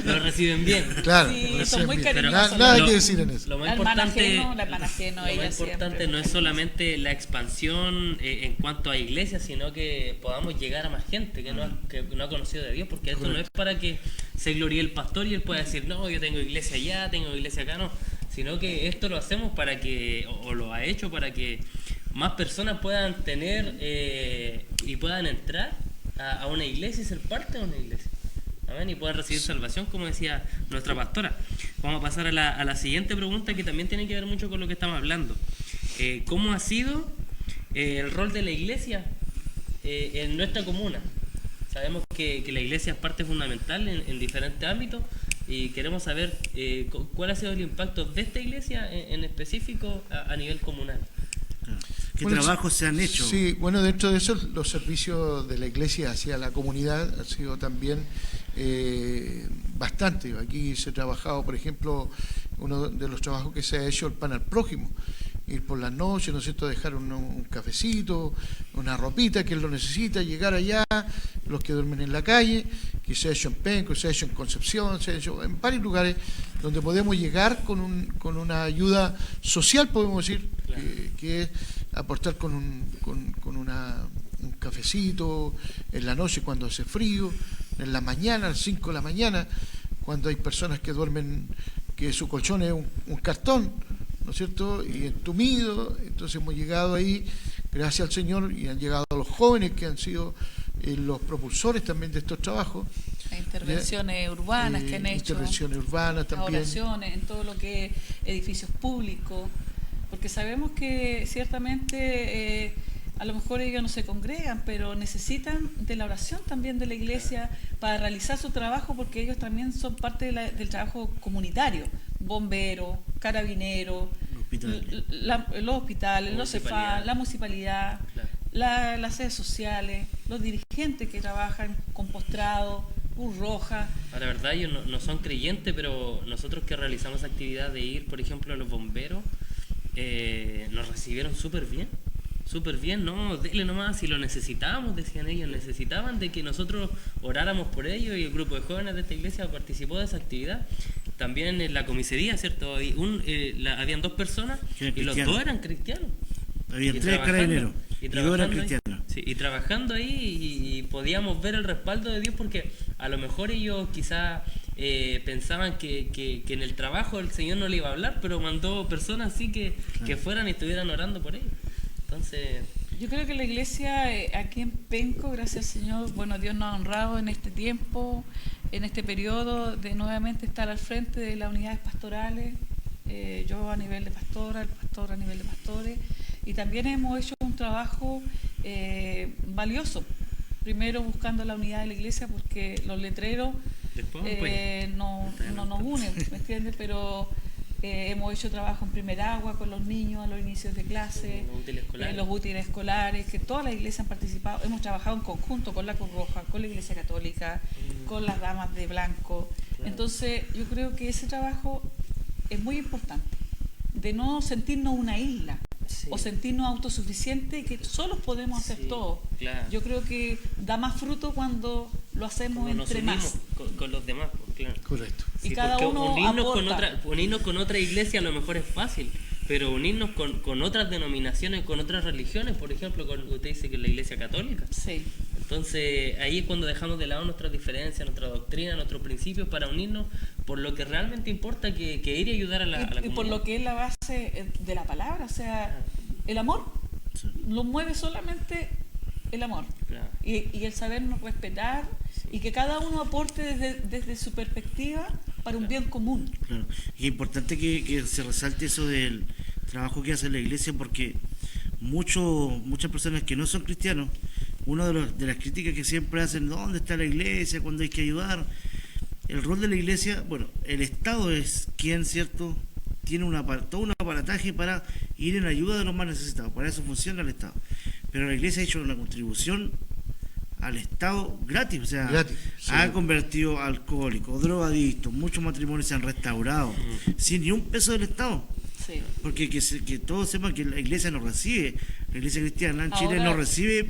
Lo reciben bien. Claro, sí, son muy bien. cariñosos. Nada que decir en eso. Lo más importante, ella siempre. no es solamente la expansión en cuanto a iglesias, sino que podamos llegar a más gente que no ha conocido de Dios, porque esto no es para que se gloríe el pastor y él pueda decir, no, yo tengo iglesia allá, tengo iglesia acá, no, sino que esto lo hacemos para que, o lo ha hecho para que más personas puedan tener y puedan entrar a una iglesia y ser parte de una iglesia. Amén, y puedan recibir salvación, como decía nuestra pastora. Vamos a pasar a la siguiente pregunta, que también tiene que ver mucho con lo que estamos hablando. ¿Cómo ha sido el rol de la iglesia en nuestra comuna? Sabemos que la iglesia es parte fundamental en diferentes ámbitos, y queremos saber cuál ha sido el impacto de esta iglesia en específico a nivel comunal. ¿Qué trabajos se han hecho? Sí, bueno, dentro de eso los servicios de la iglesia hacia la comunidad han sido también bastante. Aquí se ha trabajado, por ejemplo, uno de los trabajos que se ha hecho, el pan al prójimo. Ir por las noches, ¿no es cierto?, dejar un cafecito, una ropita que él lo necesita, llegar allá, los que duermen en la calle, que se ha hecho en Penco, se ha hecho en Concepción, se ha hecho en varios lugares donde podemos llegar con una ayuda social, podemos decir, claro, que es aportar con un cafecito en la noche cuando hace frío, en la mañana, a las 5 de la mañana, cuando hay personas que duermen, que su colchón es un cartón, ¿no es cierto?, y entumido. Entonces hemos llegado ahí, gracias al Señor, y han llegado los jóvenes que han sido los propulsores también de estos trabajos, intervenciones urbanas que han hecho. Intervenciones urbanas también. Oraciones en todo lo que es edificios públicos, porque sabemos que ciertamente a lo mejor ellos no se congregan, pero necesitan de la oración también de la iglesia para realizar su trabajo, porque ellos también son parte del trabajo comunitario, bomberos, carabineros, los hospitales, los CEFA, la municipalidad, claro, las sedes sociales, los dirigentes que trabajan con postrado, Cruz Roja. La verdad ellos no son creyentes, pero nosotros que realizamos actividad de ir, por ejemplo, a los bomberos, nos recibieron súper bien, no, dele nomás, si lo necesitábamos, decían ellos, necesitaban de que nosotros oráramos por ellos, y el grupo de jóvenes de esta iglesia participó de esa actividad. También en la comisaría, ¿cierto? Habían 2 personas y los 2 eran cristianos. Habían 3 carabineros y 2 eran cristianos. Sí, y trabajando ahí y podíamos ver el respaldo de Dios, porque a lo mejor ellos quizás pensaban que en el trabajo el Señor no le iba a hablar, pero mandó personas así que fueran y estuvieran orando por ellos. Entonces, yo creo que la iglesia aquí en Penco, gracias al Señor, bueno, Dios nos ha honrado en este tiempo, en este periodo, de nuevamente estar al frente de las unidades pastorales, yo a nivel de pastora, el pastor a nivel de pastores, y también hemos hecho un trabajo valioso, primero buscando la unidad de la iglesia, porque los letreros no nos unen, ¿me entiendes? Pero hemos hecho trabajo en primer agua con los niños a los inicios de clase, los útiles escolares, que todas las iglesias han participado. Hemos trabajado en conjunto con la Cruz Roja, con la Iglesia Católica, con las Damas de Blanco. Claro. Entonces, yo creo que ese trabajo es muy importante, de no sentirnos una isla, sí, o sentirnos autosuficientes, que solos podemos hacer todo. Claro. Yo creo que da más fruto cuando lo hacemos cuando entre más. Con los demás, claro. Correcto. Y cada uno unirnos con otra iglesia a lo mejor es fácil, pero unirnos con otras denominaciones, con otras religiones, por ejemplo, usted dice que es la Iglesia Católica. Sí. Entonces ahí es cuando dejamos de lado nuestras diferencias, nuestra doctrina, nuestros principios, para unirnos por lo que realmente importa, que ir y ayudar a la comunidad. Y por lo que es la base de la palabra, o sea, el amor. Sí. Lo mueve solamente el amor. Claro. Y el sabernos respetar, y que cada uno aporte desde su perspectiva para un bien común. Claro. Y es importante que se resalte eso del trabajo que hace la iglesia, porque muchas personas que no son cristianos, una de las críticas que siempre hacen, ¿dónde está la iglesia cuando hay que ayudar? El rol de la iglesia, bueno, el Estado es quien, ¿cierto?, tiene todo un aparataje para ir en ayuda de los más necesitados. Para eso funciona el Estado. Pero la iglesia ha hecho una contribución al Estado gratis, o sea, sí, ha convertido alcohólicos, drogadictos, muchos matrimonios se han restaurado sin ni un peso del Estado. Sí. Porque que todos sepan que la iglesia no recibe, la iglesia cristiana en Chile no recibe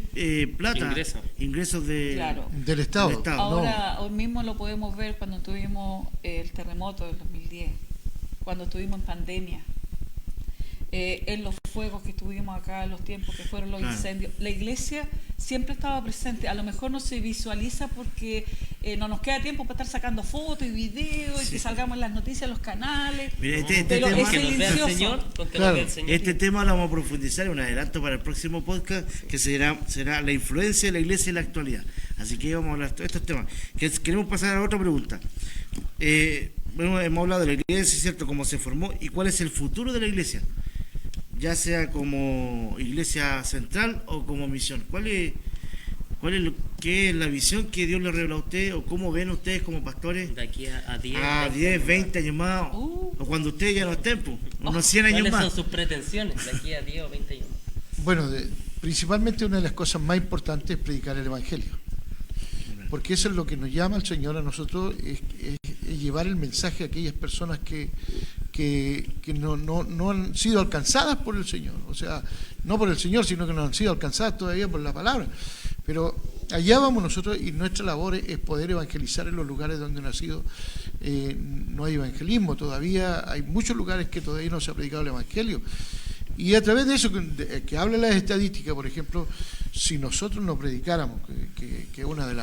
plata, ingresos del Estado. Ahora, hoy mismo lo podemos ver cuando tuvimos el terremoto del 2010, cuando estuvimos en pandemia, en los fuegos que tuvimos acá, en los tiempos que fueron los incendios. La iglesia siempre estaba presente. A lo mejor no se visualiza porque no nos queda tiempo para estar sacando fotos y videos, y que salgamos en las noticias, en los canales. Mira, pero es silencioso. Este tema lo vamos a profundizar, un adelanto para el próximo podcast, que será la influencia de la iglesia en la actualidad. Así que vamos a hablar de estos temas. Queremos pasar a otra pregunta. Bueno, hemos hablado de la iglesia, ¿cierto?, cómo se formó y cuál es el futuro de la iglesia, ya sea como iglesia central o como misión. ¿Qué es la visión que Dios le reveló a usted, o cómo ven ustedes como pastores de aquí a 10, 20 años más, o cuando ustedes ya no estén, unos 100 años más? ¿Cuáles son sus pretensiones de aquí a 10 o 20 años más? Bueno, principalmente una de las cosas más importantes es predicar el Evangelio, porque eso es lo que nos llama el Señor a nosotros, es llevar el mensaje a aquellas personas que no han sido alcanzadas por el Señor, o sea, no por el Señor, sino que no han sido alcanzadas todavía por la palabra. Pero allá vamos nosotros, y nuestra labor es poder evangelizar en los lugares donde no hay evangelismo. Todavía hay muchos lugares que todavía no se ha predicado el Evangelio. Y a través de eso, que habla las estadísticas, por ejemplo, si nosotros no predicáramos, que una de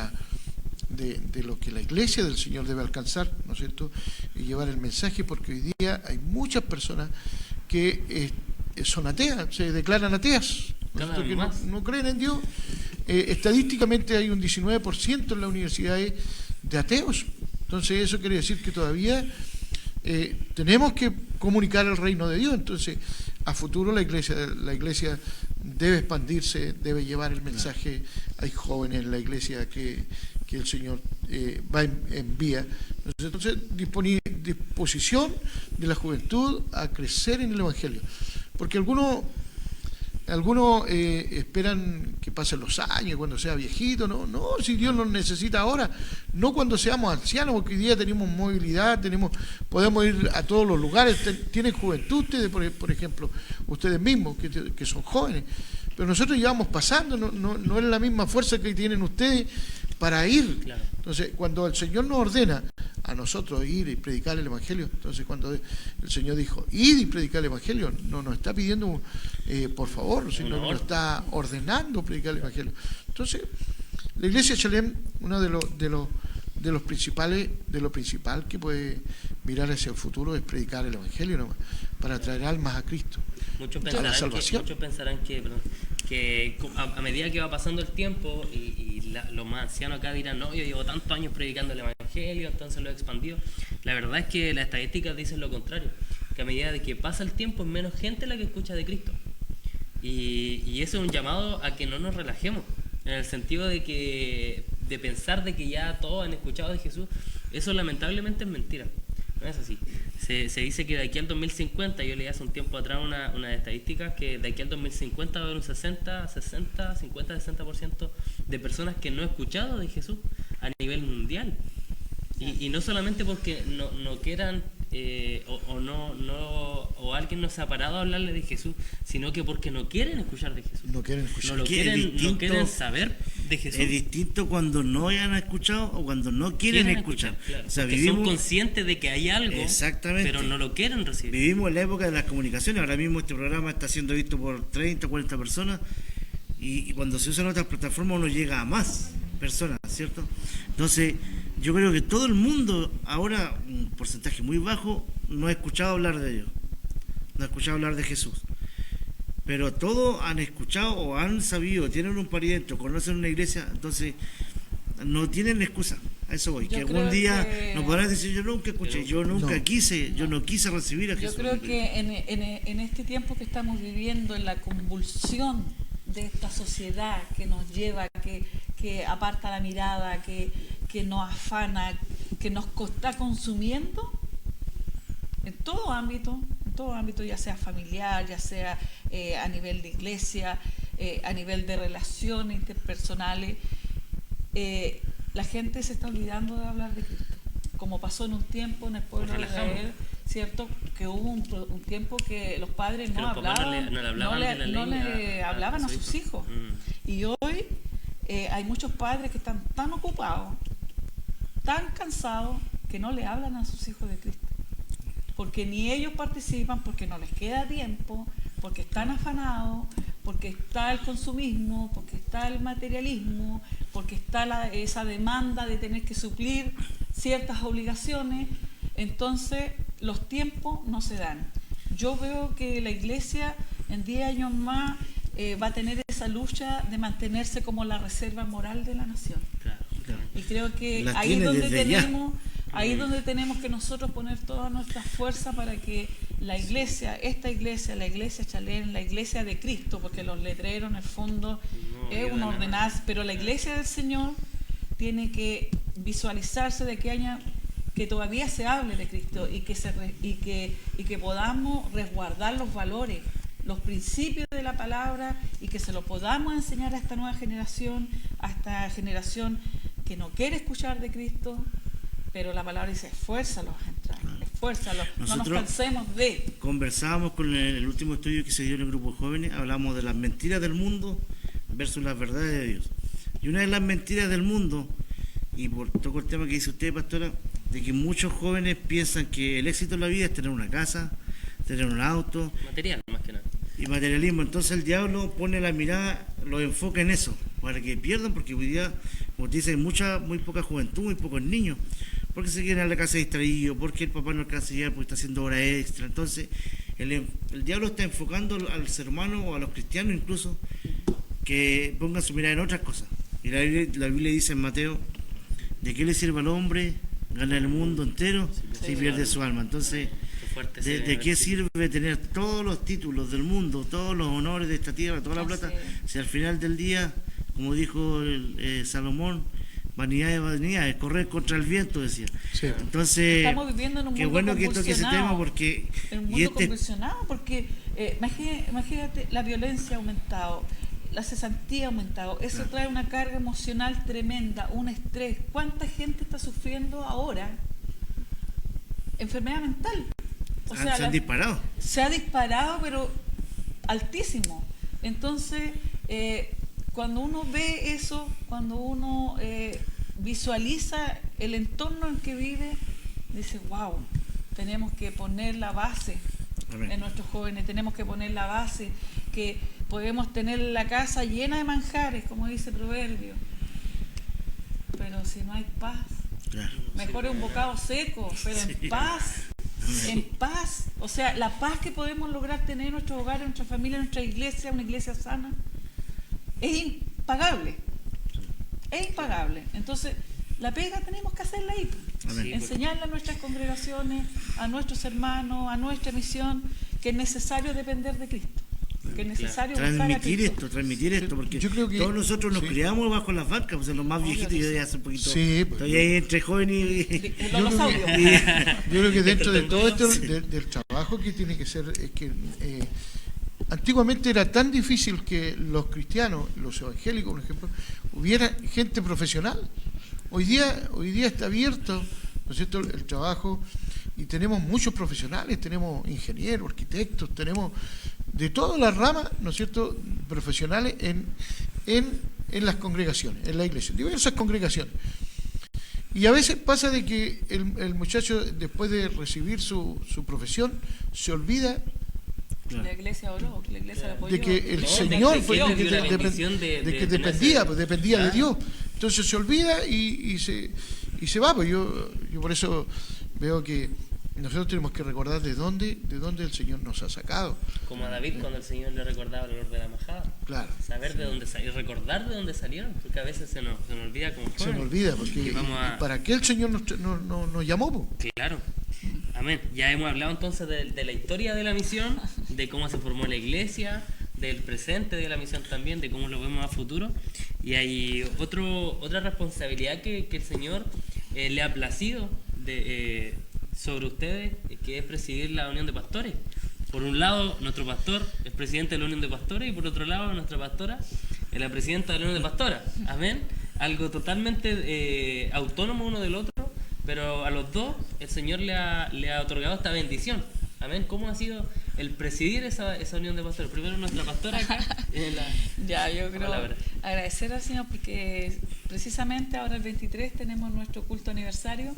lo que la iglesia del Señor debe alcanzar, ¿no es cierto?, y llevar el mensaje, porque hoy día hay muchas personas que son ateas, se declaran ateas, que no creen en Dios. Estadísticamente hay un 19% en las universidades de ateos. Entonces eso quiere decir que todavía tenemos que comunicar el reino de Dios. Entonces a futuro la iglesia debe expandirse, debe llevar el mensaje. Hay jóvenes en la iglesia que el Señor envía. Entonces disposición de la juventud a crecer en el Evangelio, porque algunos esperan que pasen los años, cuando sea viejito. No, si Dios nos necesita ahora, no cuando seamos ancianos, porque hoy día tenemos movilidad, podemos ir a todos los lugares, tienen juventud ustedes, por ejemplo, ustedes mismos, que son jóvenes, pero nosotros llevamos pasando, no es la misma fuerza que tienen ustedes para ir. Claro. Entonces, cuando el Señor nos ordena a nosotros ir y predicar el Evangelio, entonces cuando el Señor dijo, id y predicar el Evangelio, no nos está pidiendo por favor, sino que nos está ordenando predicar el Evangelio. Entonces, la Iglesia Shalem, uno de lo principal que puede mirar hacia el futuro es predicar el Evangelio nomás, para traer almas a Cristo. Muchos a la salvación. pensarán que a medida que va pasando el tiempo los más ancianos acá dirán, no, yo llevo tantos años predicando el Evangelio, entonces lo he expandido. La verdad es que las estadísticas dicen lo contrario, que a medida de que pasa el tiempo es menos gente la que escucha de Cristo. Y eso es un llamado a que no nos relajemos, en el sentido de pensar de que ya todos han escuchado de Jesús. Eso lamentablemente es mentira, no es así. Se dice que de aquí al 2050, yo leí hace un tiempo atrás una estadística, que de aquí al 2050 va a haber un 50-60% de personas que no han escuchado de Jesús a nivel mundial. Y no solamente porque no quieran o alguien no se ha parado a hablarle de Jesús, sino que porque no quieren escuchar de Jesús. No quieren escuchar. No quieren saber de Jesús. Es distinto cuando no hayan escuchado o cuando no quieren escuchar. Claro, o sea, son conscientes de que hay algo, pero no lo quieren recibir. Vivimos en la época de las comunicaciones. Ahora mismo este programa está siendo visto por 30, 40 personas y cuando se usan otras plataformas uno llega a más personas, ¿cierto? Entonces, yo creo que todo el mundo, ahora un porcentaje muy bajo, no ha escuchado hablar de Dios, no ha escuchado hablar de Jesús. Pero todos han escuchado o han sabido, tienen un pariente o conocen una iglesia, entonces no tienen excusa. A eso voy, que algún día nos podrán decir, yo nunca escuché, yo no quise recibir a Jesús. Yo creo que en este tiempo que estamos viviendo, en la convulsión de esta sociedad que nos lleva, que aparta la mirada, que nos afana, que nos está consumiendo en todo ámbito, ya sea familiar, ya sea a nivel de iglesia, a nivel de relaciones interpersonales. La gente se está olvidando de hablar de Cristo, como pasó en un tiempo en el pueblo de Israel, ¿cierto? Que hubo un tiempo que los padres no le hablaban a sus hijos. Y hoy hay muchos padres que están tan ocupados, tan cansados, que no le hablan a sus hijos de Cristo. Porque ni ellos participan, porque no les queda tiempo, porque están afanados, porque está el consumismo, porque está el materialismo, porque está esa demanda de tener que suplir ciertas obligaciones. Entonces los tiempos no se dan. Yo veo que la iglesia en 10 años más va a tener esa lucha de mantenerse como la reserva moral de la nación. Claro. Y creo que ahí es donde tenemos que nosotros poner toda nuestra fuerza para que la iglesia Shalem, la iglesia de Cristo, porque los letreros en el fondo es una ordenanza, pero la iglesia del Señor tiene que visualizarse de que todavía se hable de Cristo y que podamos resguardar los valores, los principios de la palabra, y que se lo podamos enseñar a esta nueva generación, a esta generación que no quiere escuchar de Cristo, pero la palabra dice, esfuérzalos a entrar, esfuérzalos, no nos cansemos de. Conversábamos con el último estudio que se dio en el grupo de jóvenes, hablamos de las mentiras del mundo versus las verdades de Dios. Y una de las mentiras del mundo, y por todo el tema que dice usted, pastora, de que muchos jóvenes piensan que el éxito en la vida es tener una casa, tener un auto. Material, más que nada. Y materialismo. Entonces el diablo pone la mirada, lo enfoca en eso, para que pierdan, porque hoy día, como te dicen, muy poca juventud, muy pocos niños, porque se quieren a la casa distraídos, porque el papá no alcanza a llegar porque está haciendo hora extra. Entonces el diablo está enfocando al ser humano o a los cristianos incluso, que pongan su mirada en otras cosas. Y la Biblia dice en Mateo ¿de qué le sirve al hombre ganar el mundo entero si pierde su alma? Entonces, Qué fuerte ¿de ese qué versículo. sirve tener todos los títulos del mundo, todos los honores de esta tierra, toda la Así plata, es. si al final del día, como dijo Salomón, vanidad de vanidades, correr contra el viento, decía. Sí. Entonces, Estamos viviendo en un qué mundo bueno que toque ese tema convulsionado. porque... En un y mundo este, convulsionado, porque imagínate, la violencia ha aumentado, la cesantía ha aumentado, eso Claro. trae una carga emocional tremenda, un estrés. ¿Cuánta gente está sufriendo ahora enfermedad mental? O sea, se han disparado. se ha disparado, pero altísimo. Entonces, cuando uno ve eso, cuando uno visualiza el entorno en que vive, dice, wow, tenemos que poner la base Amén. en nuestros jóvenes, tenemos que poner la base, que podemos tener la casa llena de manjares, como dice el proverbio, pero si no hay paz, Claro. mejor es un bocado seco, pero Sí. en paz. En paz, o sea, la paz que podemos lograr tener en nuestros hogares, en nuestra familia, en nuestra iglesia, una iglesia sana, es impagable. Es impagable. Entonces, la pega tenemos que hacerla ahí. Amén. Sí, Enseñarle a nuestras congregaciones, a nuestros hermanos, a nuestra misión, que es necesario depender de Cristo. Que es necesario buscar a Transmitir esto, porque Yo creo que- todos nosotros nos sí. criamos bajo las bancas, pues los más Obvio viejitos, que yo sí. ya hace un poquito, Sí, pues. estoy ahí entre joven y... El Yo dinosaurio. creo Yo creo que dentro de todo esto, Sí. del trabajo que tiene que ser, es que antiguamente era tan difícil que los cristianos, los evangélicos, por ejemplo, hubiera gente profesional. Hoy día está abierto, ¿no es cierto?, el trabajo, y tenemos muchos profesionales, tenemos ingenieros, arquitectos, tenemos de todas las ramas, ¿no es cierto?, profesionales en las congregaciones, en la iglesia, diversas congregaciones. Y a veces pasa de que el muchacho, después de recibir su profesión, se olvida La iglesia oró, la iglesia la apoyó. de que el No, Señor de fue que el que dio la bendición de que tener dependía, ese- pues dependía de Claro. Dios. Entonces se olvida y se va. Pues yo por eso veo que nosotros tenemos que recordar de dónde el Señor nos ha sacado. Como a David cuando el Señor le recordaba el olor de la majada. Claro. Saber de dónde salieron, recordar de dónde salieron, porque a veces se nos olvida como Se jóvenes. nos olvida, porque Y vamos a- ¿para qué el Señor nos llamó? Pues? Claro. Amén. Ya hemos hablado entonces de la historia de la misión, de cómo se formó la iglesia, del presente de la misión también, de cómo lo vemos a futuro. Y hay otra responsabilidad que el Señor le ha placido sobre ustedes, que es presidir la unión de pastores. Por un lado, nuestro pastor es presidente de la unión de pastores y por otro lado, nuestra pastora es la presidenta de la unión de pastoras. Amén. Algo totalmente autónomo uno del otro, pero a los dos el Señor le ha otorgado esta bendición. Amén. ¿Cómo ha sido el presidir esa unión de pastores? Primero nuestra pastora acá. Ya, yo creo palabra. agradecer al Señor porque precisamente ahora el 23 tenemos nuestro culto aniversario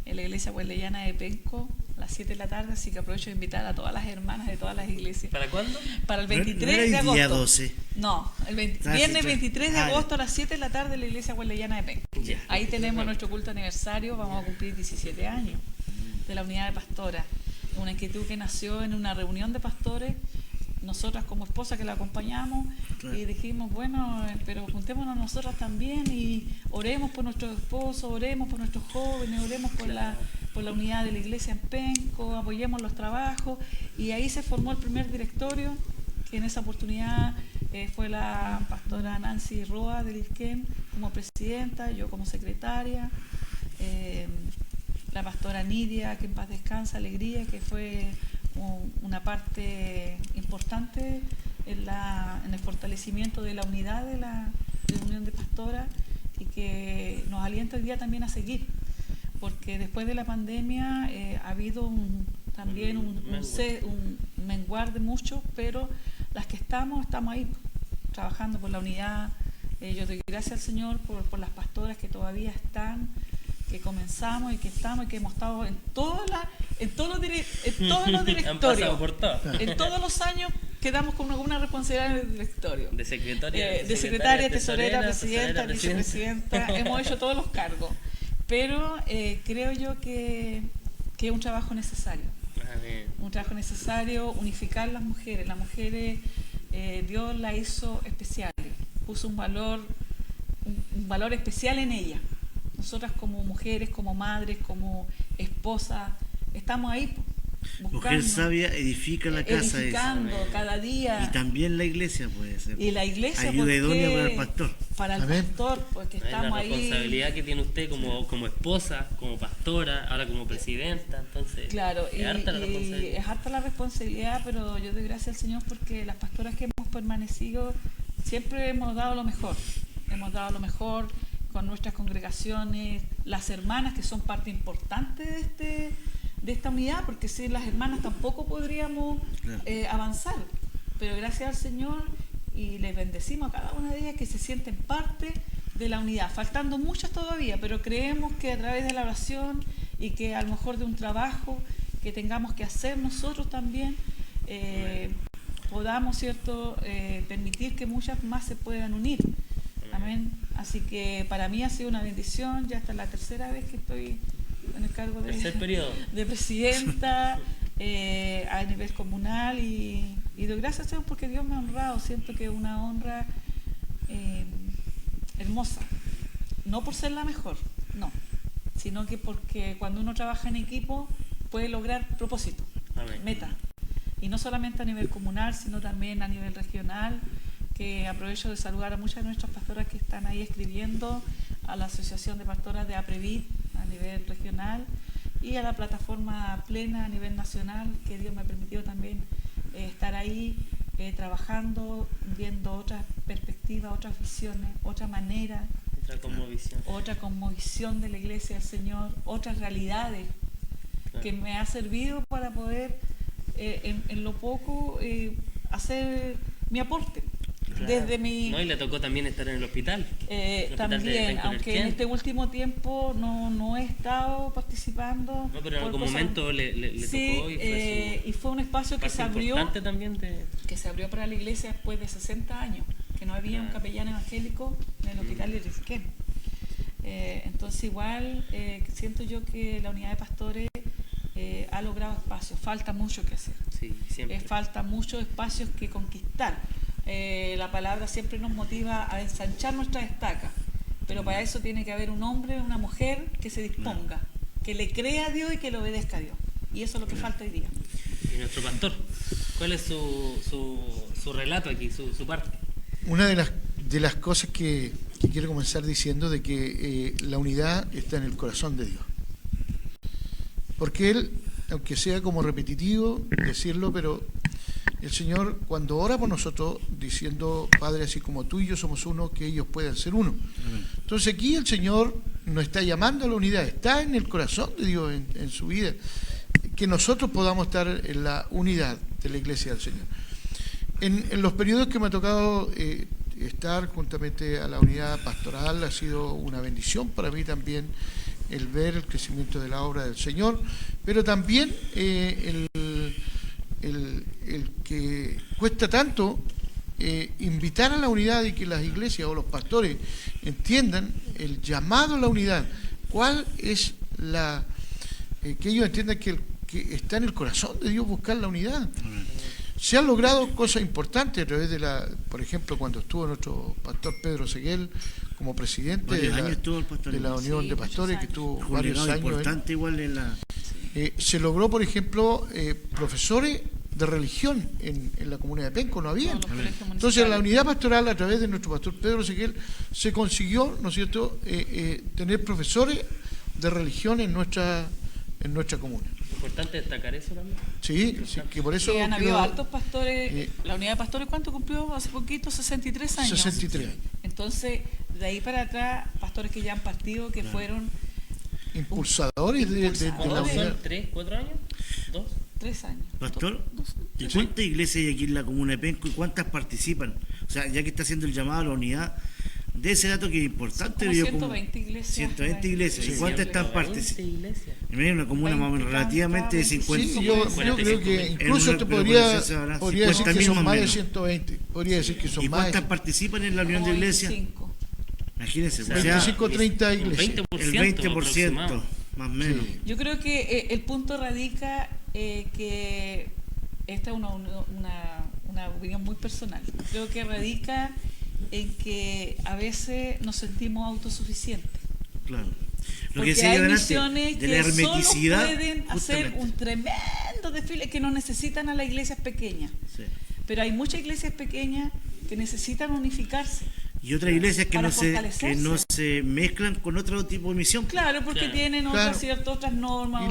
en la iglesia hueleyana de Penco a las 7 de la tarde, así que aprovecho de invitar a todas las hermanas de todas las iglesias. ¿Para cuándo? Para el No era 23 el de agosto. día 12. No, Ah, viernes sí, 23 de ah, ya. agosto a las 7 de la tarde en la iglesia hueleyana de Penco. Ya. Ahí tenemos nuestro culto aniversario, vamos a cumplir 17 años de la unidad de pastoras. Una inquietud que nació en una reunión de pastores, nosotras como esposas que la acompañamos, Claro. y dijimos, bueno, pero juntémonos nosotras también y oremos por nuestros esposos, oremos por nuestros jóvenes, oremos por la unidad de la iglesia en Penco, apoyemos los trabajos, y ahí se formó el primer directorio, que en esa oportunidad fue la pastora Nancy Roa del ISQUEM como presidenta, yo como secretaria, la pastora Nidia, que en paz descansa, Alegría, que fue una parte importante en el fortalecimiento de la unidad de la unión de pastoras y que nos alienta hoy día también a seguir, porque después de la pandemia ha habido también un menguar de muchos, pero las que estamos ahí trabajando por la unidad. Yo doy gracias al Señor por las pastoras que todavía están, que comenzamos y que estamos y que hemos estado en todos los Han directorios. pasado por todo. En todos los años quedamos con una responsabilidad en el directorio. De secretaria, De secretaria, tesorera, presidenta. presidenta, vicepresidenta. Hemos hecho todos los cargos. Pero creo yo que es un trabajo necesario. Amén. Un trabajo necesario, unificar las mujeres. Las mujeres, Dios las hizo especiales. Puso un valor especial en ellas. nosotras como mujeres, como madres, como esposas, estamos ahí buscando. Mujer sabia edifica la casa. Edificando cada día. Y también la iglesia puede ser. Y la iglesia, ayuda idónea para el pastor. Para el Amén. pastor, porque Es estamos la ahí. responsabilidad que tiene usted como esposa, como pastora, ahora como presidenta, entonces Claro, es harta la y responsabilidad. es harta la responsabilidad, pero yo doy gracias al Señor porque las pastoras que hemos permanecido siempre hemos dado lo mejor. Hemos dado lo mejor con nuestras congregaciones, las hermanas que son parte importante de esta unidad, porque sin las hermanas tampoco podríamos avanzar. Pero gracias al Señor y les bendecimos a cada una de ellas que se sienten parte de la unidad, faltando muchas todavía, pero creemos que a través de la oración y que a lo mejor de un trabajo que tengamos que hacer nosotros también, podamos, ¿cierto?, permitir que muchas más se puedan unir. Amén. Así que para mí ha sido una bendición, ya esta es la tercera vez que estoy en el cargo Tercer periodo. de presidenta a nivel comunal y doy gracias a Dios porque Dios me ha honrado. Siento que es una honra hermosa, no por ser la mejor, no, sino que porque cuando uno trabaja en equipo puede lograr propósitos, metas, y no solamente a nivel comunal, sino también a nivel regional, que aprovecho de saludar a muchas de nuestras pastoras que están ahí escribiendo, a la Asociación de Pastoras de APREVIT a nivel regional y a la plataforma plena a nivel nacional, que Dios me ha permitido también estar ahí trabajando, viendo otras perspectivas, otras visiones, otra manera, otra cosmovisión de la Iglesia del Señor, otras realidades, que me ha servido para poder en lo poco hacer mi aporte. Desde mi, no, y le tocó también estar en el hospital. También, aunque en este último tiempo no he estado participando. No, pero en algún momento le sí, tocó y fue un espacio que se abrió, también que se abrió para la iglesia después de 60 años, que no había un capellán evangélico en el hospital de Risquén. Entonces igual siento yo que la unidad de pastores ha logrado espacios, falta mucho que hacer. Sí, siempre. Falta muchos espacios que conquistar. La palabra siempre nos motiva a ensanchar nuestras estacas, pero para eso tiene que haber un hombre, una mujer que se disponga, que le crea a Dios y que le obedezca a Dios, y eso es lo que falta hoy día. Y nuestro pastor, ¿cuál es su relato aquí, su parte? Una de las cosas que quiero comenzar diciendo de que la unidad está en el corazón de Dios, porque Él, aunque sea como repetitivo decirlo, pero el Señor cuando ora por nosotros diciendo, Padre, así como tú y yo somos uno, que ellos puedan ser uno. Entonces aquí el Señor nos está llamando a la unidad, está en el corazón de Dios, en su vida, que nosotros podamos estar en la unidad de la Iglesia del Señor. En los periodos que me ha tocado estar juntamente a la unidad pastoral ha sido una bendición para mí también el ver el crecimiento de la obra del Señor, pero también el que cuesta tanto invitar a la unidad y que las iglesias o los pastores entiendan el llamado a la unidad, cuál es que ellos entiendan que está en el corazón de Dios buscar la unidad. Se han logrado cosas importantes a través de por ejemplo, cuando estuvo nuestro pastor Pedro Seguel como presidente de la Unión de Pastores, que estuvo varios años. Importante igual en la... se logró, por ejemplo, profesores de religión en la comunidad de Penco, no había. Entonces, la unidad pastoral, a través de nuestro pastor Pedro Seguel, se consiguió, ¿no es cierto?, tener profesores de religión en nuestra comuna. Importante destacar eso también. Sí, que por eso... han habido altos pastores. La unidad de pastores, ¿cuánto cumplió hace poquito? 63 años. 63 años. Entonces, de ahí para atrás, pastores que ya han partido, que fueron... Impulsadores de la unidad. ¿3, 4 años? ¿2? 3 años. Pastor, ¿y cuántas iglesias hay aquí en la comuna de Penco y cuántas participan? O sea, ya que está haciendo el llamado a la unidad, de ese dato que es importante. Como 120 iglesias. 120 iglesias. ¿Y cuántas están participando? Una comuna más o menos relativamente de 50. Sí, yo creo que incluso te podría decir que son más de 120. Podría decir que son más. ¿Y cuántas más participan en la unión de iglesias? Imagínense, 25 o 30 iglesias. El 20%, más o menos. Sí. Yo creo que el punto radica que esta es una opinión muy personal. Creo que radica en que a veces nos sentimos autosuficientes. Claro. Lo que Porque sigue hay adelante, misiones de la que solo hermeticidad, pueden hacer justamente. un tremendo desfile, que no necesitan a las iglesias pequeñas. Sí. Pero hay muchas iglesias pequeñas que necesitan unificarse. Y otras iglesias que Para no se fortalecerse. mezclan con otro tipo de misión. Claro, porque Claro. tienen Claro. otras normas.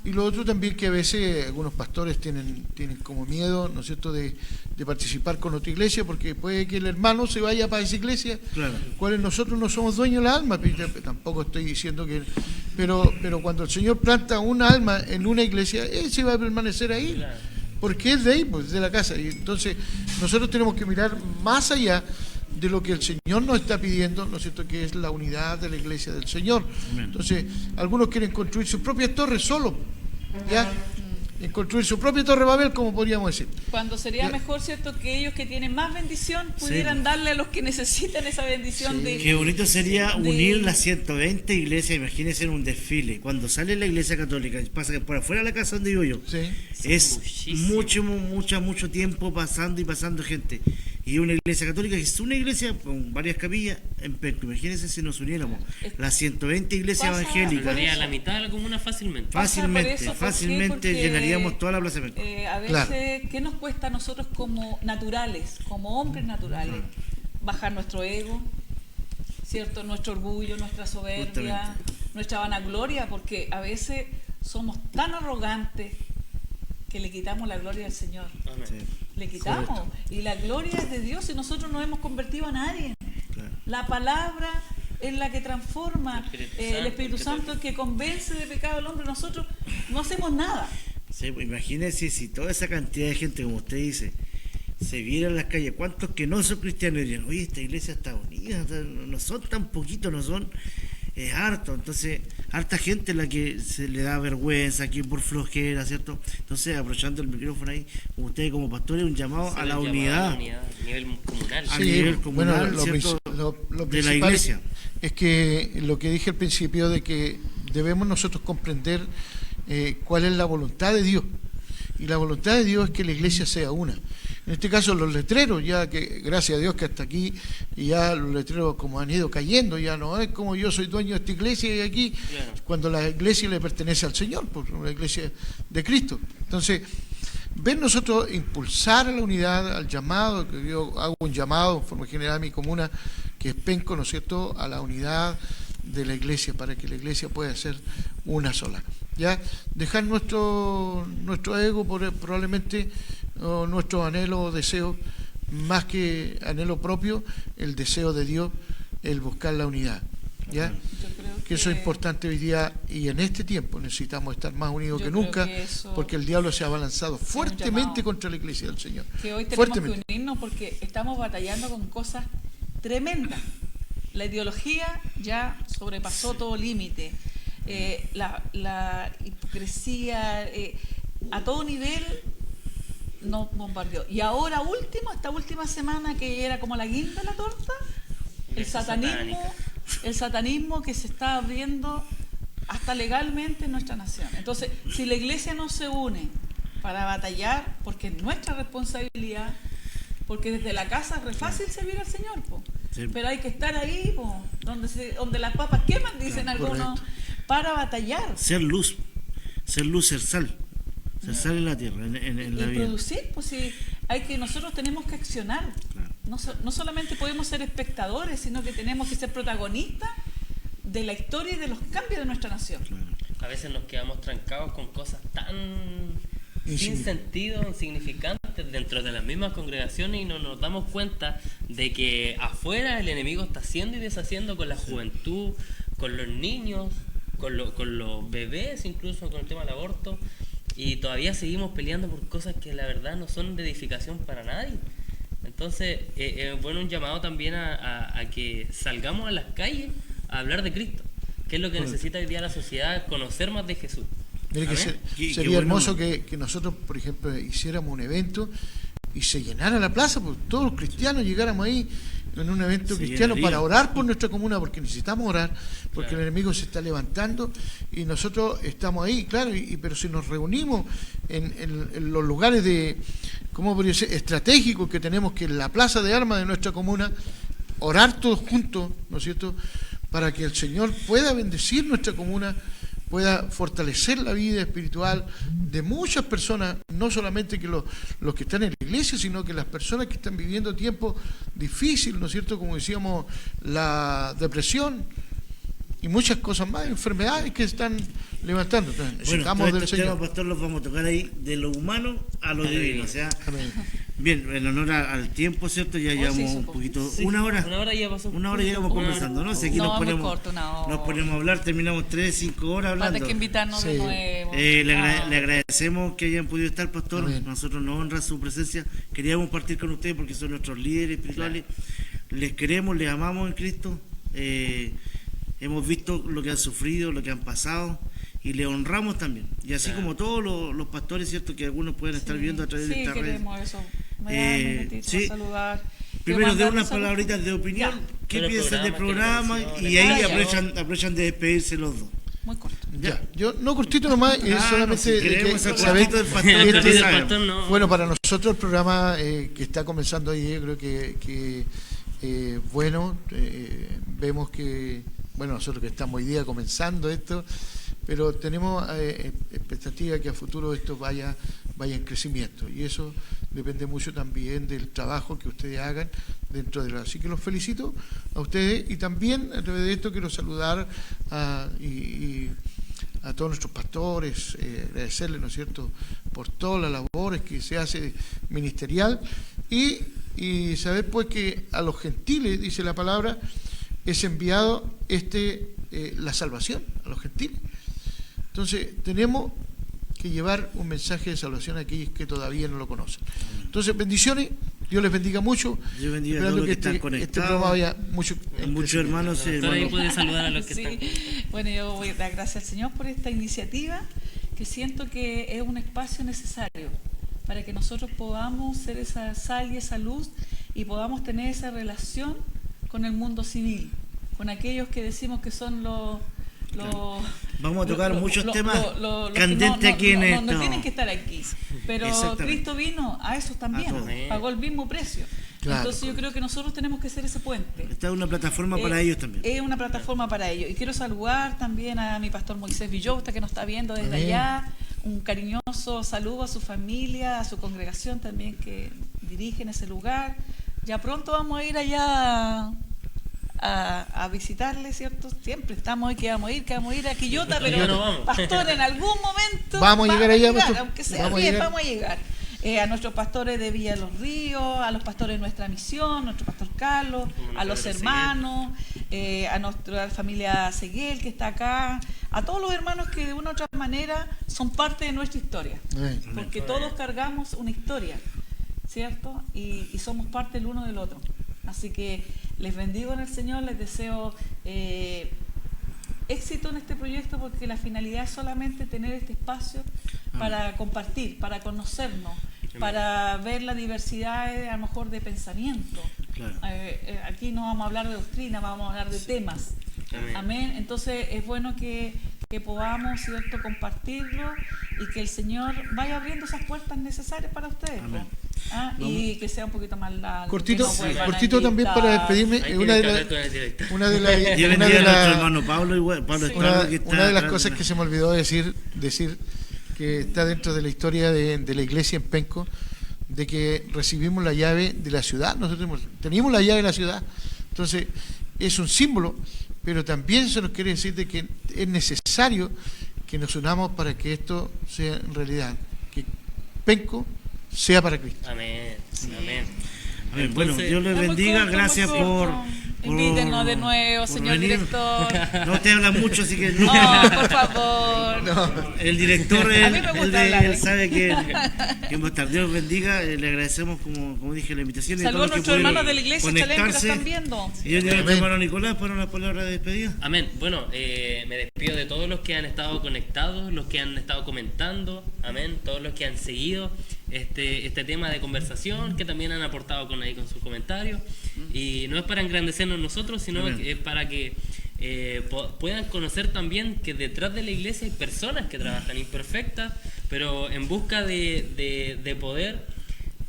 Y lo otro también que a veces algunos pastores tienen como miedo, ¿no es cierto?, de participar con otra iglesia, porque puede que el hermano se vaya para esa iglesia, Claro. cuales nosotros no somos dueños de la alma. Tampoco estoy diciendo que... Pero cuando el Señor planta una alma en una iglesia, él se va a permanecer ahí. Claro. Porque es de ahí, pues, de la casa. Y entonces nosotros tenemos que mirar más allá de lo que el Señor nos está pidiendo, ¿no es cierto?, que es la unidad de la iglesia del Señor. Amén. Entonces, algunos quieren construir sus propias torres solo, ¿ya? En construir su propia torre Babel, como podríamos decir. Cuando sería Ya. mejor, ¿cierto?, que ellos que tienen más bendición pudieran darle a los que necesitan esa bendición Sí. de... Qué bonito sería de- unir las 120 iglesias, imagínense en un desfile. Cuando sale la iglesia católica, pasa que por afuera de la casa donde vivo yo, Sí. es muchísimo. mucho tiempo pasando gente. Y una iglesia católica, que es una iglesia con varias capillas en Penco. Imagínense si nos uniéramos las 120 iglesias Pasa- evangélicas. Llegaría a la mitad de la comuna fácilmente. Pasa por eso, ¿por qué? Fácilmente Porque, llenaríamos toda la plaza de Penco. A veces, Claro. ¿qué nos cuesta a nosotros como naturales, como hombres naturales? Bajar nuestro ego, ¿cierto? Nuestro orgullo, nuestra soberbia, Justamente. nuestra vanagloria, porque a veces somos tan arrogantes que le quitamos la gloria al Señor. Amén. Sí, Le quitamos. Y la gloria es de Dios y nosotros no hemos convertido a nadie. claro. La palabra es la que transforma, el Espíritu que Santo es el que convence de pecado al hombre. Nosotros no hacemos nada. Sí, pues imagínense si toda esa cantidad de gente, como usted dice, se viera en las calles, ¿cuántos que no son cristianos dirían, oye, esta iglesia está unida, no son tan poquitos, no son, es harto? Entonces, harta gente la que se le da vergüenza, aquí por flojera, ¿cierto? Entonces, aprovechando el micrófono ahí, como usted como pastor, es un llamado Hacer a el la llamado unidad. a la unidad a nivel comunal. A nivel comunal, bueno, ¿cierto? lo De la principal iglesia. es que lo que dije al principio, de que debemos nosotros comprender cuál es la voluntad de Dios. Y la voluntad de Dios es que la iglesia sea una. En este caso los letreros, ya que gracias a Dios que hasta aquí ya los letreros como han ido cayendo, ya no es como yo soy dueño de esta iglesia y aquí, Claro. cuando la iglesia le pertenece al Señor, pues la iglesia de Cristo. Entonces, ver nosotros impulsar a la unidad, al llamado, que yo hago un llamado en forma general a mi comuna, que es Penco, ¿no es cierto?, a la unidad de la iglesia, para que la iglesia pueda ser una sola. ¿Ya? Dejar nuestro ego probablemente, o nuestro anhelo o deseo, más que anhelo propio, el deseo de Dios, el buscar la unidad. ¿Ya? Yo creo Que eso es importante hoy día y en este tiempo necesitamos estar más unidos Yo que creo nunca, que eso porque el diablo se ha abalanzado fuertemente llamado. contra la iglesia del Señor. Que hoy tenemos Fuertemente. que unirnos porque estamos batallando con cosas tremendas. La ideología ya sobrepasó todo límite. La hipocresía a todo nivel nos bombardeó. Y ahora esta última semana, que era como la guinda de la torta, el satanismo que se está abriendo hasta legalmente en nuestra nación. Entonces, si la iglesia no se une para batallar, porque es nuestra responsabilidad, porque desde la casa es re fácil servir al Señor, po. Sí. Pero hay que estar ahí, po, donde las papas queman, dicen Claro, algunos, para batallar Ser luz, ser sal. Ser sal en la tierra, en y la vida. producir. Pues sí, nosotros tenemos que accionar. Claro. No solamente podemos ser espectadores, sino que tenemos que ser protagonistas de la historia y de los cambios de nuestra nación. Claro. A veces nos quedamos trancados con cosas tan sin Insignificantes. sentido, insignificantes dentro de las mismas congregaciones y no nos damos cuenta de que afuera el enemigo está haciendo y deshaciendo con la juventud, con los niños, con los bebés, incluso con el tema del aborto, y todavía seguimos peleando por cosas que la verdad no son de edificación para nadie. Entonces, bueno, un llamado también a que salgamos a las calles a hablar de Cristo, que es lo que necesita hoy día la sociedad, conocer más de Jesús. Mire que Amén. Qué sería bueno. hermoso que nosotros, por ejemplo, hiciéramos un evento y se llenara la plaza, pues todos los cristianos llegáramos ahí en un evento Se cristiano llenaría. para orar por nuestra comuna, porque necesitamos orar, porque Claro. el enemigo se está levantando y nosotros estamos ahí, claro, pero si nos reunimos en los lugares de, ¿cómo podría ser?, estratégicos que tenemos, que en la plaza de armas de nuestra comuna, orar todos juntos, ¿no es cierto?, para que el Señor pueda bendecir nuestra comuna, pueda fortalecer la vida espiritual de muchas personas, no solamente que los que están en la iglesia, sino que las personas que están viviendo tiempos difíciles, ¿no es cierto? Como decíamos, la depresión y muchas cosas más, enfermedades que están levantando. Entonces, Bueno, necesitamos todos del estos Señor. temas, pastor, los vamos a tocar ahí, de lo humano a lo divino. O sea, Amén. bien, en honor al tiempo, ¿cierto? Ya llevamos sí, un supongo. poquito, Sí, una hora ya pasó. Una hora llegamos conversando, ¿no? Si aquí No, nos muy ponemos, corto, una hora. nos ponemos a hablar, terminamos 3, 5 horas Va a hablando. tener que invitarnos Sí. de nuevo. Le agradecemos que hayan podido estar, pastor. Amén. Nosotros nos honra su presencia. Queríamos partir con ustedes porque son nuestros líderes espirituales. Les queremos, les amamos en Cristo. Hemos visto lo que han sufrido, lo que han pasado y les honramos también. Y así como todos los pastores, ¿cierto? Que algunos pueden estar viendo a través de esta red. Sí, queremos eso. Me da un minutito sí. para saludar. Primero de Quiero unas mandar un saludo. palabritas de opinión. Ya. ¿Qué Sobre el piensan del programa, programa? qué Y ahí recomendaciones. aprovechan de despedirse los dos. Muy corto. Ya, yo no cortito nomás, es solamente no, si de queremos que, el ¿sabes? cortito del pastor, El ustedes cortito del saben. pastor no. Bueno, para nosotros el programa que está comenzando hoy, yo creo que bueno, vemos que, bueno, nosotros que estamos hoy día comenzando esto, pero tenemos expectativa que a futuro esto vaya en crecimiento, y eso depende mucho también del trabajo que ustedes hagan dentro de la... Así que los felicito a ustedes, y también a través de esto quiero saludar a todos nuestros pastores, agradecerles, ¿no es cierto?, por todas las labores que se hace ministerial, y saber pues que a los gentiles, dice la palabra, es enviado la salvación a los gentiles. Entonces tenemos que llevar un mensaje de salvación a aquellos que todavía no lo conocen. Entonces, bendiciones, Dios les bendiga mucho. Dios bendiga a esperando todos los que están este conectados. programa vaya mucho Muchos hermanos, Pastor, ahí puede saludar a los que Sí. están. Bueno, yo voy a dar gracias al Señor por esta iniciativa, que siento que es un espacio necesario para que nosotros podamos ser esa sal y esa luz y podamos tener esa relación con el mundo civil, con aquellos que decimos que son los... Vamos a tocar muchos temas los que candentes aquí en no esto. tienen que estar aquí, pero Exactamente. Cristo vino a esos también, A todos. pagó el mismo precio. Claro. Entonces yo creo que nosotros tenemos que ser ese puente. Esta es una plataforma para ellos también. Es una plataforma para ellos. Y quiero saludar también a mi pastor Moisés Villota, que nos está viendo desde Amén. allá. Un cariñoso saludo a su familia, a su congregación también que dirige en ese lugar. Ya pronto vamos a ir allá a visitarle, ¿cierto? Siempre estamos ahí, que vamos a ir a Quillota, pero Ya no vamos. pastor, en algún momento Vamos a llegar allá, pastor. aunque sea Vamos a bien, llegar. vamos a llegar. A nuestros pastores de Villa Los Ríos, a los pastores de nuestra misión, nuestro pastor Carlos, a los hermanos, a nuestra familia Seguel que está acá, a todos los hermanos que de una u otra manera son parte de nuestra historia, Amén. porque todos cargamos una historia, ¿cierto? Y somos parte el uno del otro. Así que les bendigo en el Señor, les deseo éxito en este proyecto, porque la finalidad es solamente tener este espacio para compartir, para conocernos, para ver la diversidad a lo mejor de pensamiento. Claro. Aquí no vamos a hablar de doctrina, vamos a hablar de temas. Amén. Amén. Entonces es bueno que podamos, ¿cierto?, compartirlo y que el Señor vaya abriendo esas puertas necesarias para ustedes. Amén. Y que sea un poquito más largo. Cortito, que no vuelvan a cortito también para invitar. despedirme. Ahí Una tienen de que las hablar tú en el directo. una de las Dios una bendiga de a nuestro las- hermano Pablo Sí. Estrada, que está una de las atrás cosas que se me olvidó decir que está dentro de la historia de la iglesia en Penco, de que recibimos la llave de la ciudad. Nosotros teníamos la llave de la ciudad, entonces es un símbolo, pero también se nos quiere decir de que es necesario que nos unamos para que esto sea en realidad, que Penco sea para Cristo. Amén. Amén. Amén. Bueno, Entonces, Dios les Está muy bendiga, corto, gracias muy por... corto. Invítenos de nuevo, por señor venir. director. No te habla mucho, así que no. No, por favor. El director, A mí me gusta hablar. él sabe que va a estar. Dios bendiga, le agradecemos, como dije, la invitación. y a Saludos a todos los que nuestros pudieron hermanos de la iglesia Chalén que nos conectarse. están viendo. Y yo digo a nuestro Amén. hermano Nicolás para una palabra de despedida. Amén. Bueno, me despido de todos los que han estado conectados, los que han estado comentando, amén, todos los que han seguido este tema de conversación, que también han aportado con sus comentarios. Y no es para engrandecernos nosotros, sino Amén. que es para que puedan conocer también que detrás de la iglesia hay personas que trabajan imperfectas, pero en busca de poder.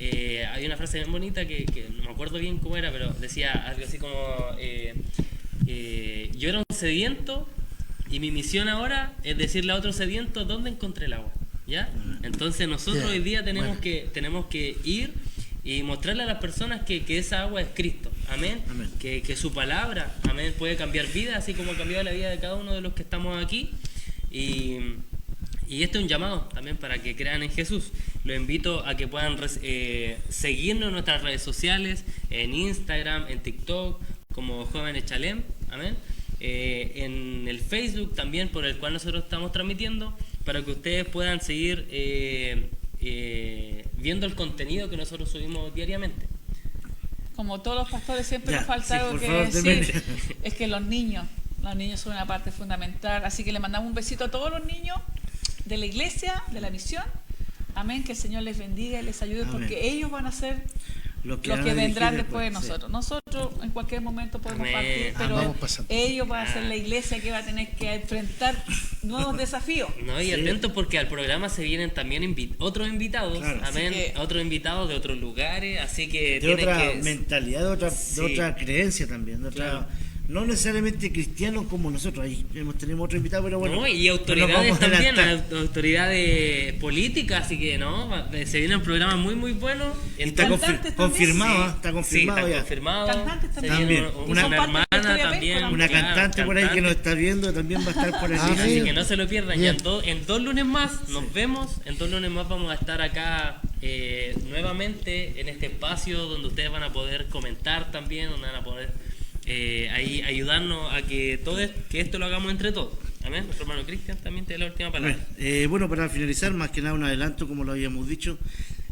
Hay una frase bien bonita que no me acuerdo bien cómo era, pero decía algo así como yo era un sediento y mi misión ahora es decirle a otro sediento dónde encontré el agua, ¿ya? Entonces nosotros hoy día tenemos que ir y mostrarle a las personas que esa agua es Cristo, amén, Amén. que su palabra, amén, puede cambiar vidas, así como ha cambiado la vida de cada uno de los que estamos aquí. Y este es un llamado también para que crean en Jesús. Los invito a que puedan seguirnos en nuestras redes sociales, en Instagram, en TikTok, como Jóvenes Chalem, amén. En el Facebook también, por el cual nosotros estamos transmitiendo, para que ustedes puedan seguir viendo el contenido que nosotros subimos diariamente. Como todos los pastores siempre Ya, nos falta sí, algo por que favor, decir, deme. es que los niños son una parte fundamental, así que le mandamos un besito a todos los niños de la iglesia, de la misión, amén, que el Señor les bendiga y les ayude, Amén. porque ellos van a ser Los los que vendrán después de sí. nosotros. Nosotros en cualquier momento podemos Amén. partir, pero Vamos pasando. ellos van a ser la iglesia que va a tener que enfrentar nuevos desafíos. No, y Sí. atentos porque al programa se vienen también otros invitados, Claro. amén, Así que- otros invitados de otros lugares, así que De tienen otra que... mentalidad, de Sí. otra creencia también, de otra, Claro. no necesariamente cristianos como nosotros. Ahí tenemos otro invitado, pero bueno. No, y no nos autoridades vamos a también, adelantar. autoridades políticas, así que no, se viene un programa muy muy bueno. Y está Cantantes también. confirmado, Sí. está confirmado Sí, está ya. confirmado. Cantantes Se también. viene También. una Son parte de la hermana historia también. Penco, Una claro, cantante por ahí que nos cantante. está viendo también va a estar por Ah, aquí. Así bien. que no se lo pierdan. Bien. Ya en dos lunes más nos vemos. En 2 lunes más vamos a estar acá nuevamente en este espacio donde ustedes van a poder comentar también, donde van a poder ahí ayudarnos a que que esto lo hagamos entre todos. Amén. Nuestro hermano Cristian también tiene la última palabra. Bueno, para finalizar, más que nada un adelanto, como lo habíamos dicho,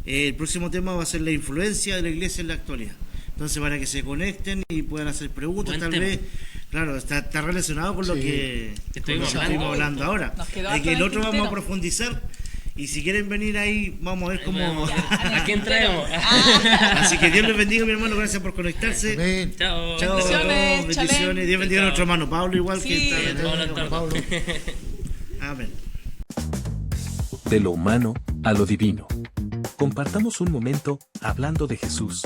el próximo tema va a ser la influencia de la iglesia en la actualidad. Entonces, para que se conecten y puedan hacer preguntas, Buen tal tema. vez, claro, está relacionado con lo Sí. que Estuvimos estuvimos hablando. hablando ahora. Nos quedó Así harto que en el el otro vamos tintero. a profundizar y si quieren venir ahí, vamos a ver cómo... ¿A quién traemos? Así que Dios les bendiga, mi hermano, gracias por conectarse. Amén. Chao. Chao, Bendiciones, bendiciones. Chalén. Dios bendiga a nuestro hermano Pablo, igual Sí. que está. Pablo Antonio. Pablo. Amén. De lo humano a lo divino. Compartamos un momento hablando de Jesús.